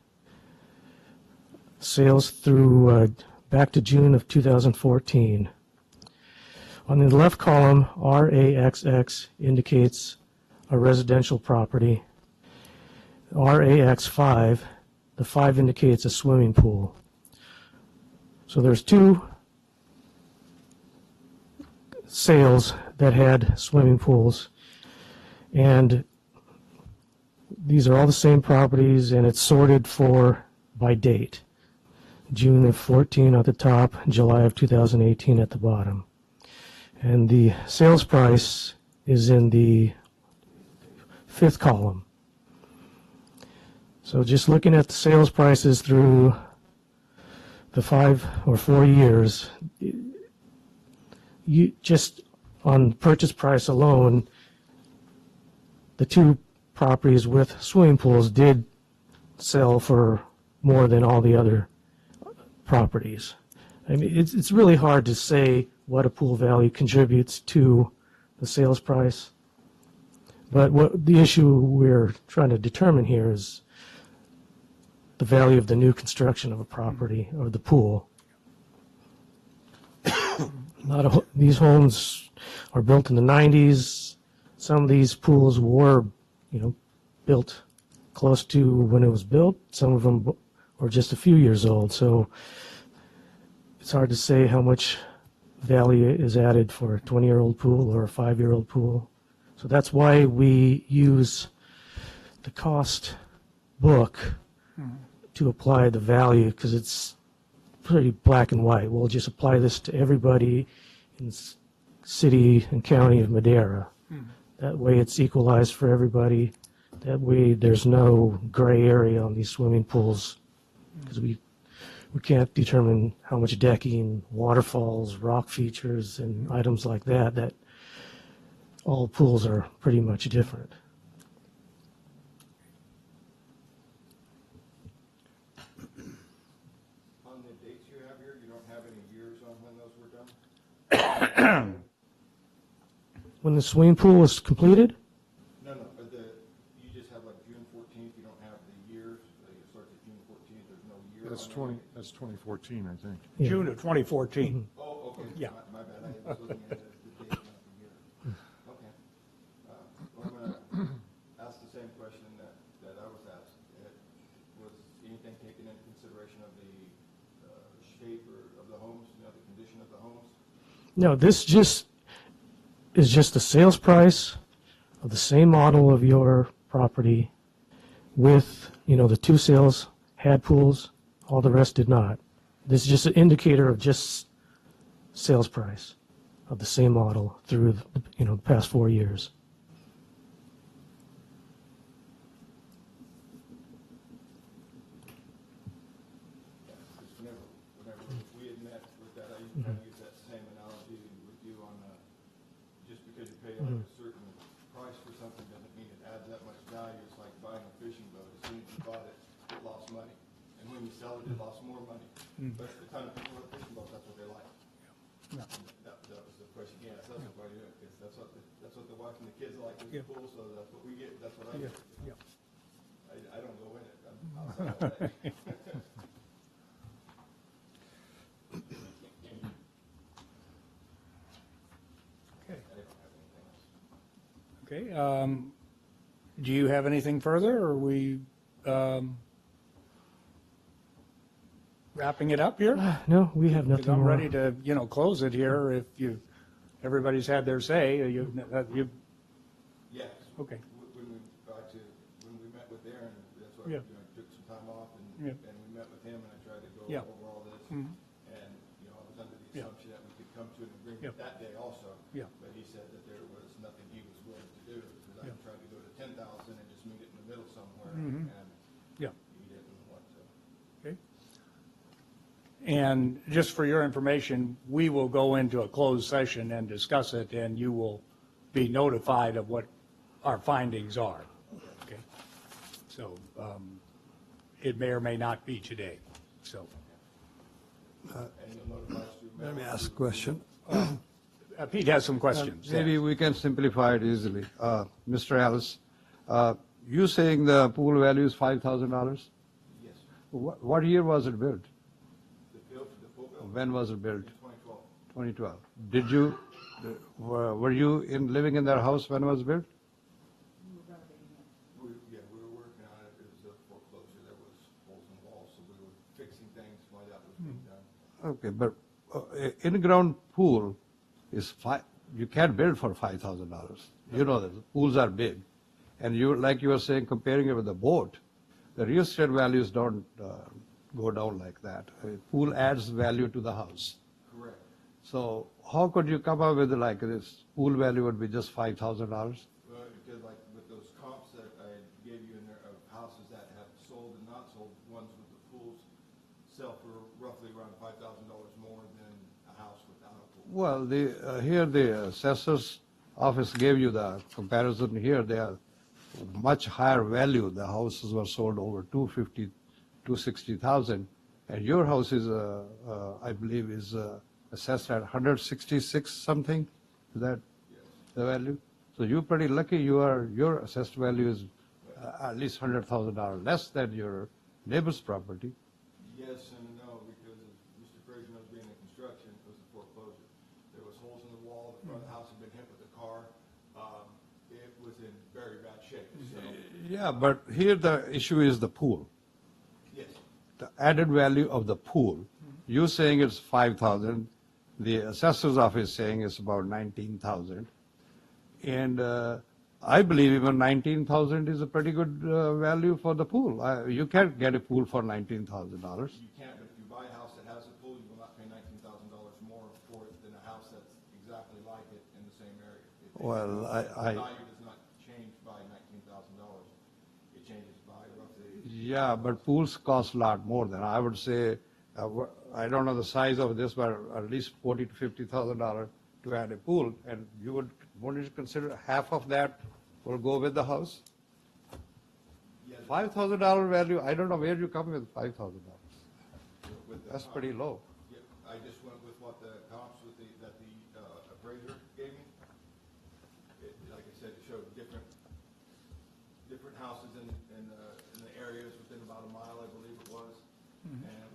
Speaker 7: sales through back to June of 2014. On the left column, RAXX indicates a residential property. RAX5, the 5 indicates a swimming pool. So there's 2 sales that had swimming pools, and these are all the same properties, and it's sorted by date. June of 14 at the top, July of 2018 at the bottom. And the sales price is in the 5th column. So just looking at the sales prices through the 5 or 4 years, you just on purchase price alone, the 2 properties with swimming pools did sell for more than all the other properties. I mean, it's really hard to say what a pool value contributes to the sales price. But what the issue we're trying to determine here is the value of the new construction of a property or the pool. A lot of these homes are built in the 90s. Some of these pools were, built close to when it was built. Some of them were just a few years old. So it's hard to say how much value is added for a 20-year-old pool or a 5-year-old pool. So that's why we use the cost book to apply the value, because it's pretty black and white. We'll just apply this to everybody city and county of Madera. That way it's equalized for everybody. That way there's no gray area on these swimming pools, because we can't determine how much decking, waterfalls, rock features, and items like that, that all pools are pretty much different.
Speaker 8: On the dates you have here, you don't have any years on when those were done?
Speaker 7: When the swimming pool was completed,
Speaker 8: No, but you just have like June 14th, you don't have the years, it starts at June 14th, there's no year
Speaker 4: That's
Speaker 8: on it?
Speaker 4: that's 2014, I think.
Speaker 7: Yeah.
Speaker 2: June of 2014.
Speaker 8: Oh, okay.
Speaker 2: Yeah.
Speaker 8: My bad, I was looking at it as the date, not the year. Okay. Well, I'm gonna ask the same question that I was asked. Was anything taken into consideration of the shape or of the homes, the condition of the homes?
Speaker 7: no, this just is just the sales price of the same model of your property with, the two sales had pools, all the rest did not. This is just an indicator of just sales price of the same model through, the past 4 years.
Speaker 8: Because whenever we had met with that, I used to kind of use that same analogy with you on, just because you pay like a certain price for something doesn't mean it adds that much value. It's like buying a fishing boat. As soon as you bought it, it lost money. And when you sell it, it lost more money. But the ton of people with fishing boats, that's what they like. That was the question he asked us, why do you do it? Because that's what the wife and the kids like, is the pool, so that's what we get, that's what I get. I don't go in it, I'm outside all day.
Speaker 2: Okay, do you have anything further, or are we wrapping it up here?
Speaker 7: No, we have
Speaker 2: Because
Speaker 7: nothing
Speaker 2: I'm
Speaker 7: more.
Speaker 2: ready to, close it here if everybody's had their say. You,
Speaker 8: Yes.
Speaker 2: okay,
Speaker 8: When we met with Aaron, that's why,
Speaker 2: Yeah.
Speaker 8: I took some time off and
Speaker 2: Yeah.
Speaker 8: we met with him and I tried to go
Speaker 2: Yeah.
Speaker 8: over all this.
Speaker 2: Mhm.
Speaker 8: And, I was under the
Speaker 2: Yeah.
Speaker 8: assumption that we could come to an agreement
Speaker 2: Yeah.
Speaker 8: that day also.
Speaker 2: Yeah.
Speaker 8: But he said that there was nothing he was willing to do because I
Speaker 2: Yeah.
Speaker 8: tried to go to 10,000 and just meet it in the middle somewhere.
Speaker 2: Mhm.
Speaker 8: And
Speaker 2: yeah.
Speaker 8: he didn't want to.
Speaker 2: Okay. And just for your information, we will go into a closed session and discuss it, and you will be notified of what our findings are. Okay? So it may or may not be today, so.
Speaker 8: And you'll notify us through mail.
Speaker 3: Let me ask a question.
Speaker 2: Pete has some questions.
Speaker 3: Maybe we can simplify it easily. Mr. Alice, you saying the pool value is $5,000?
Speaker 8: Yes.
Speaker 3: What year was it built?
Speaker 8: The full bill,
Speaker 3: When was it built?
Speaker 8: 2012.
Speaker 3: 2012. Did you, were you living in that house when it was built?
Speaker 8: We were working on it. It was a foreclosure. There was holes in the walls, so we were fixing things while that was being done.
Speaker 3: Okay, but in-ground pool is you can't build for $5,000. You know that, pools are big. And like you were saying, comparing it with a boat, the real estate values don't go down like that. Pool adds value to the house.
Speaker 8: Correct.
Speaker 3: So how could you come up with like this, pool value would be just $5,000?
Speaker 8: Well, because like with those comps that I gave you in there of houses that have sold and not sold, ones with the pools sell for roughly around $5,000 more than a house without a pool.
Speaker 3: Well, here the assessor's office gave you the comparison here. They are much higher value. The houses were sold over 250, 260,000. And your house is, I believe, is assessed at 166 something. Is that the value? So you're pretty lucky. Your assessed value is at least $100,000 less than your neighbor's property.
Speaker 8: Yes and no, because as Mr. Fraser knows, being in construction, it was a foreclosure. There was holes in the wall, the front of the house had been hit with a car. It was in very bad shape, so,
Speaker 3: Yeah, but here the issue is the pool.
Speaker 8: yes.
Speaker 3: The added value of the pool. You saying it's 5,000, the assessor's office saying it's about 19,000. And I believe even 19,000 is a pretty good value for the pool. You can't get a pool for $19,000.
Speaker 8: You can't, but if you buy a house that has a pool, you will not pay $19,000 more for it than a house that's exactly like it
Speaker 3: Well,
Speaker 8: The value does not change by $19,000. It changes by roughly.
Speaker 3: yeah, but pools cost a lot more than, I would say, I don't know the size of this, but at least $40,000 to $50,000 to add a pool, and wouldn't you consider half of that will go with the house? $5,000 value, I don't know where you come with $5,000. That's pretty low.
Speaker 8: Yeah, I just went with what the comps that the appraiser gave me. Like I said, it showed different houses in the areas within about a mile, I believe it was. And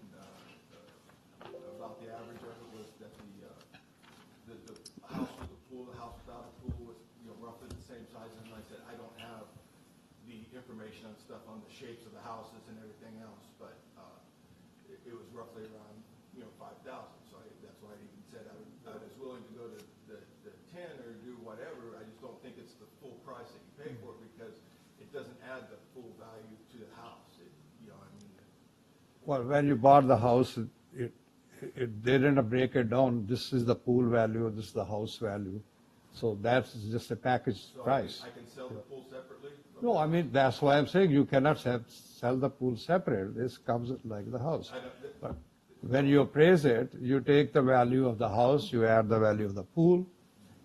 Speaker 8: about the average of it was that the house with a pool, the house without a pool was, roughly the same size. And like I said, I don't have the information on stuff on the shapes of the houses and everything else, but it was roughly around, 5,000. So that's why I even said I was willing to go to the 10 or do whatever. I just don't think it's the full price that you pay for it, because it doesn't add the full value to the house.
Speaker 3: Well, when you bought the house, they didn't break it down, this is the pool value, this is the house value. So that's just a package
Speaker 8: So
Speaker 3: price.
Speaker 8: I can sell the pool separately?
Speaker 3: No, I mean, that's why I'm saying you cannot sell the pool separate. This comes like the house. But when you appraise it, you take the value of the house, you add the value of the pool,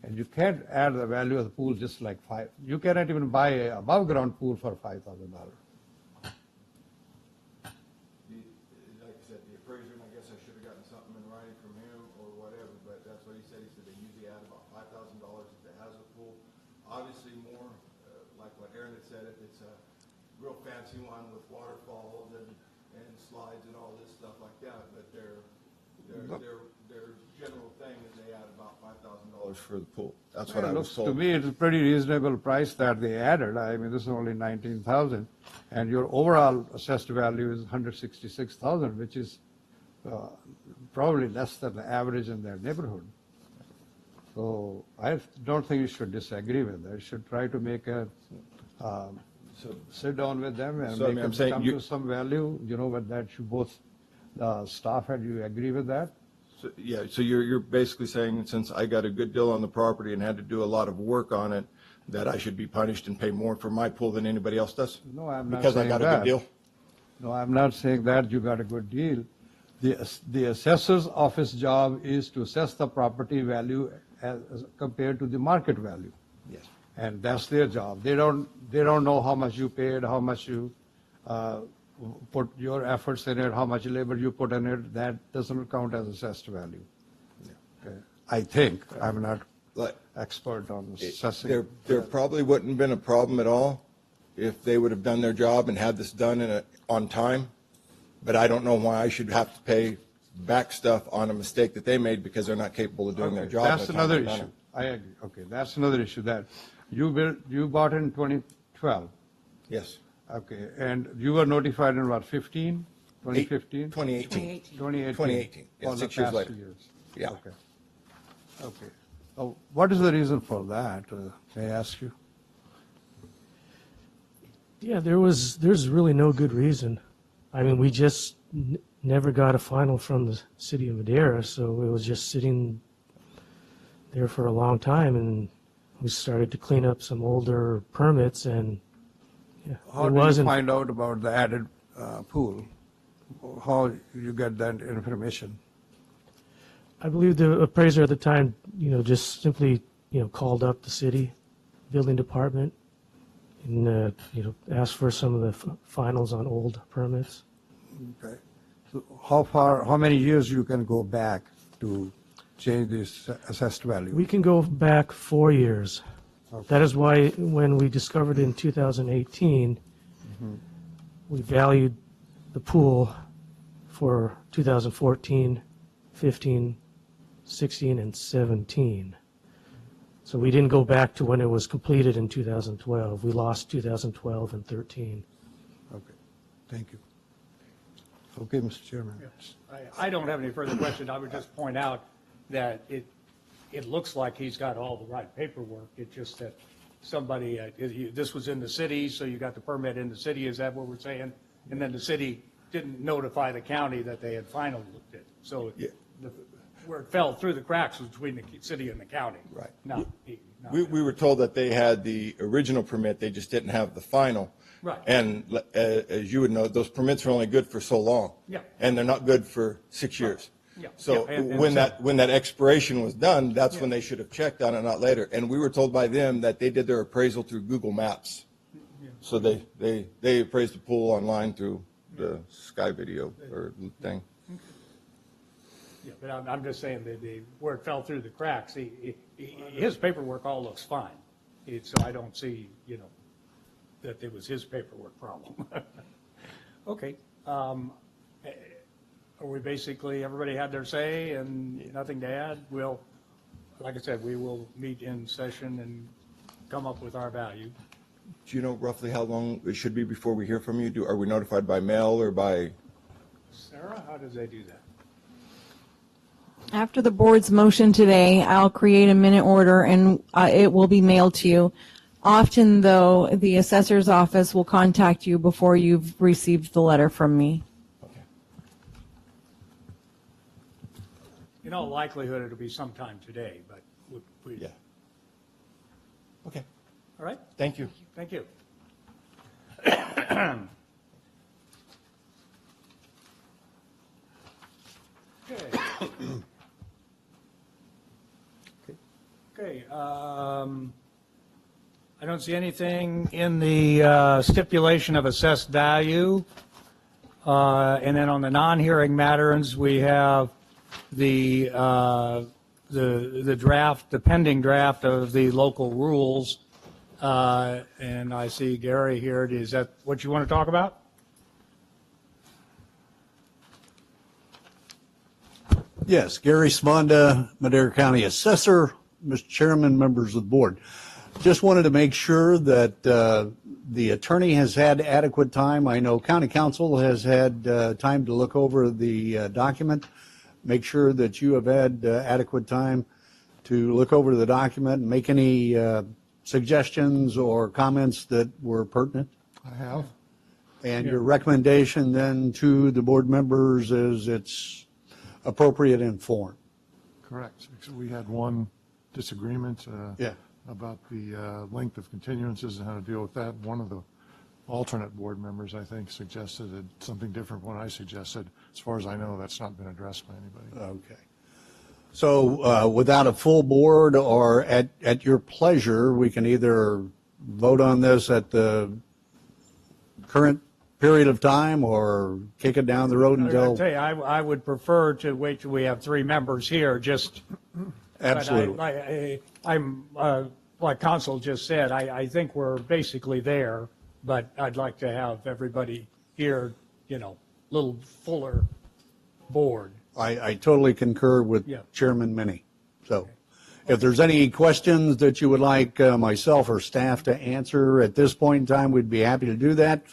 Speaker 3: and you can't add the value of the pool just like you cannot even buy a above ground pool for $5,000.
Speaker 8: Like I said, the appraiser, and I guess I should have gotten something in writing from him or whatever, but that's what he said. He said they usually add about $5,000 if it has a pool. Obviously more, like what Aaron had said, if it's a real fancy one with waterfalls and slides and all this stuff like that, but their general thing is they add about $5,000 for the pool. That's what I was
Speaker 3: To
Speaker 8: told.
Speaker 3: me, it's a pretty reasonable price that they added. I mean, this is only 19,000, and your overall assessed value is 166,000, which is probably less than the average in their neighborhood. So I don't think you should disagree with that. You should try to make sit down with them and
Speaker 8: So, I
Speaker 3: make
Speaker 8: mean,
Speaker 3: them
Speaker 8: I'm saying
Speaker 3: come
Speaker 8: you-
Speaker 3: to some value, with that you both, staff, and you agree with that?
Speaker 8: Yeah, so you're basically saying, since I got a good deal on the property and had to do a lot of work on it, that I should be punished and pay more for my pool than anybody else does?
Speaker 3: No, I'm not
Speaker 8: Because I
Speaker 3: saying
Speaker 8: got a
Speaker 3: that.
Speaker 8: good deal?
Speaker 3: No, I'm not saying that you got a good deal. The assessor's office job is to assess the property value as compared to the market value.
Speaker 8: Yes.
Speaker 3: And that's their job. They don't know how much you paid, how much you put your efforts in it, how much labor you put in it. That doesn't count as assessed value. Okay. I think, I'm not
Speaker 8: Like,
Speaker 3: expert on assessing.
Speaker 8: there probably wouldn't have been a problem at all if they would have done their job and had this done on time, but I don't know why I should have to pay back stuff on a mistake that they made because they're not capable of doing their
Speaker 3: Okay,
Speaker 8: job.
Speaker 3: That's
Speaker 8: by the time
Speaker 3: another
Speaker 8: they're done
Speaker 3: issue.
Speaker 8: it.
Speaker 3: I agree. Okay, that's another issue that you bought in 2012.
Speaker 8: Yes.
Speaker 3: Okay, and you were notified in what, 2015?
Speaker 8: 2018.
Speaker 3: 2018.
Speaker 8: 2018, yeah,
Speaker 3: For the
Speaker 8: 6 years
Speaker 3: past
Speaker 8: later.
Speaker 3: 2 years.
Speaker 8: Yeah.
Speaker 3: Okay. Okay. Oh, what is the reason for that? May I ask you?
Speaker 7: Yeah, there's really no good reason. I mean, we just never got a final from the city of Madera, so it was just sitting there for a long time, and we started to clean up some older permits, and yeah,
Speaker 3: How
Speaker 7: it
Speaker 3: did you
Speaker 7: wasn't.
Speaker 3: find out about the added pool? How you get that information?
Speaker 7: I believe the appraiser at the time, just simply, called up the city building department and, asked for some of the finals on old permits.
Speaker 3: Okay. So how many years you can go back to change this assessed value?
Speaker 7: We can go back 4 years. That is why when we discovered in 2018, we valued the pool for 2014, 15, 16, and 17. So we didn't go back to when it was completed in 2012. We lost 2012 and 13.
Speaker 3: Okay, thank you. Okay, Mr. Chairman.
Speaker 2: I don't have any further questions. I would just point out that it looks like he's got all the right paperwork. It's just that somebody, this was in the city, so you got the permit in the city, is that what we're saying? And then the city didn't notify the county that they had finally looked at. So
Speaker 8: Yeah.
Speaker 2: where it fell through the cracks was between the city and the county.
Speaker 8: Right.
Speaker 2: Not.
Speaker 8: We were told that they had the original permit, they just didn't have the final.
Speaker 2: Right.
Speaker 8: And as you would know, those permits are only good for so long.
Speaker 2: Yeah.
Speaker 8: And they're not good for 6 years.
Speaker 2: Yeah.
Speaker 8: So
Speaker 2: Yeah, and
Speaker 8: when that expiration was done, that's when they should have checked on it, not later. And we were told by them that they did their appraisal through Google Maps. So they appraised the pool online through the Sky Video or thing.
Speaker 2: Yeah, but I'm just saying that where it fell through the cracks, his paperwork all looks fine. So I don't see, that it was his paperwork problem. Okay. Are we basically, everybody had their say and nothing to add? We'll, like I said, we will meet in session and come up with our value.
Speaker 8: Do you know roughly how long it should be before we hear from you? Are we notified by mail or by?
Speaker 2: Sarah, how does they do that?
Speaker 1: After the board's motion today, I'll create a minute order and it will be mailed to you. Often, though, the assessor's office will contact you before you've received the letter from me.
Speaker 2: In all likelihood, it'll be sometime today, but
Speaker 8: Yeah. Okay,
Speaker 2: all right?
Speaker 8: thank you.
Speaker 2: Thank you. Okay. Okay, I don't see anything in the stipulation of assessed value. And then on the non-hearing matters, we have the draft, the pending draft of the local rules. And I see Gary here. Is that what you want to talk about?
Speaker 9: Yes, Gary Smonda, Madera County Assessor, Mr. Chairman, members of the board. Just wanted to make sure that the attorney has had adequate time. I know County Council has had time to look over the document. Make sure that you have had adequate time to look over the document and make any suggestions or comments that were pertinent.
Speaker 4: I have.
Speaker 9: And your recommendation then to the board members is it's appropriate in form.
Speaker 4: Correct. We had one disagreement
Speaker 9: Yeah.
Speaker 4: about the length of continuances and how to deal with that. One of the alternate board members, I think, suggested something different from what I suggested. As far as I know, that's not been addressed by anybody.
Speaker 9: Okay. So without a full board or at your pleasure, we can either vote on this at the current period of time or kick it down the road
Speaker 2: I
Speaker 9: until.
Speaker 2: tell you, I would prefer to wait till we have three members here, just.
Speaker 9: Absolutely.
Speaker 2: But I'm, like council just said, I think we're basically there, but I'd like to have everybody here, little fuller board.
Speaker 9: I totally concur with
Speaker 2: Yeah.
Speaker 9: Chairman Minnie. So if there's any questions that you would like myself or staff to answer at this point in time, we'd be happy to do that.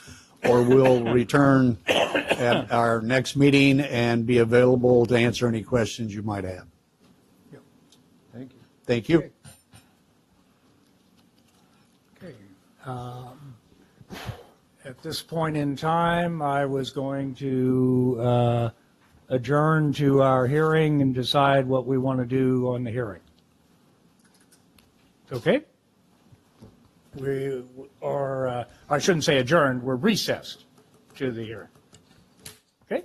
Speaker 9: Or we'll return at our next meeting and be available to answer any questions you might have.
Speaker 3: Thank you.
Speaker 9: Thank you.
Speaker 2: Okay. At this point in time, I was going to adjourn to our hearing and decide what we want to do on the hearing. Okay? We are, I shouldn't say adjourned, we're recessed to the hearing. Okay?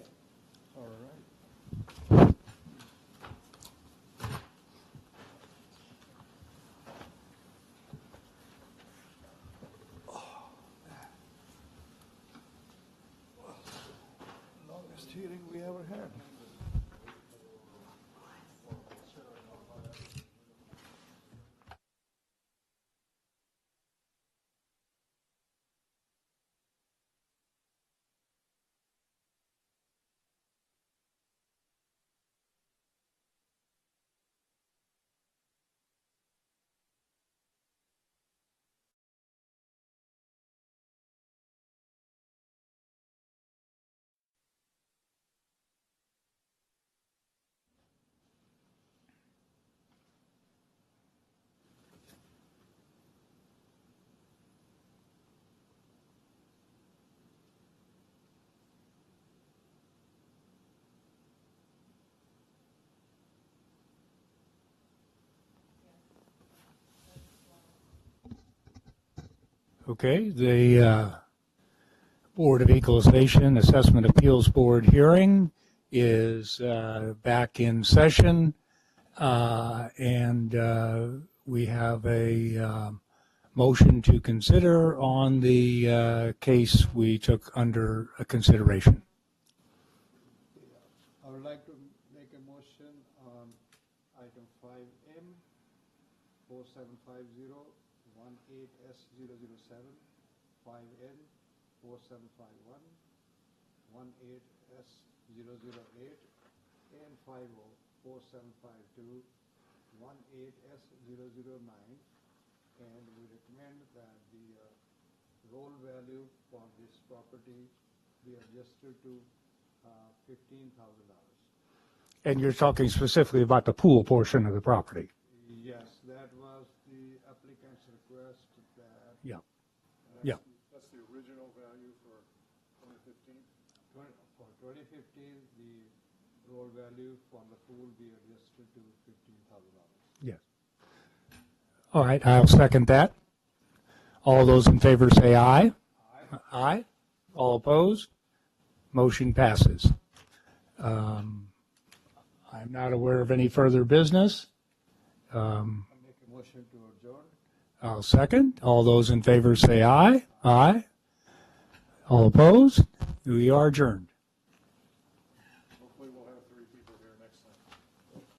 Speaker 8: Longest hearing we ever had.
Speaker 2: Okay, the Board of Equalization Assessment Appeals Board hearing is back in session, and we have a motion to consider on the case we took under consideration.
Speaker 3: I would like to make a motion on item 5M, 4750-18S007, 5N, 4751, 18S008, and 50, 4752, 18S009. And we recommend that the roll value for this property be adjusted to $15,000.
Speaker 2: And you're talking specifically about the pool portion of the property?
Speaker 3: Yes, that was the applicant's request that.
Speaker 2: Yeah. Yeah.
Speaker 4: That's the original value for 2015?
Speaker 3: For 2015, the roll value for the pool be adjusted to $15,000.
Speaker 2: Yes. All right, I'll second that. All those in favor say aye. Aye. All opposed? Motion passes. I'm not aware of any further business.
Speaker 3: I make a motion to adjourn.
Speaker 2: I'll second. All those in favor say aye. Aye. All opposed? We are adjourned.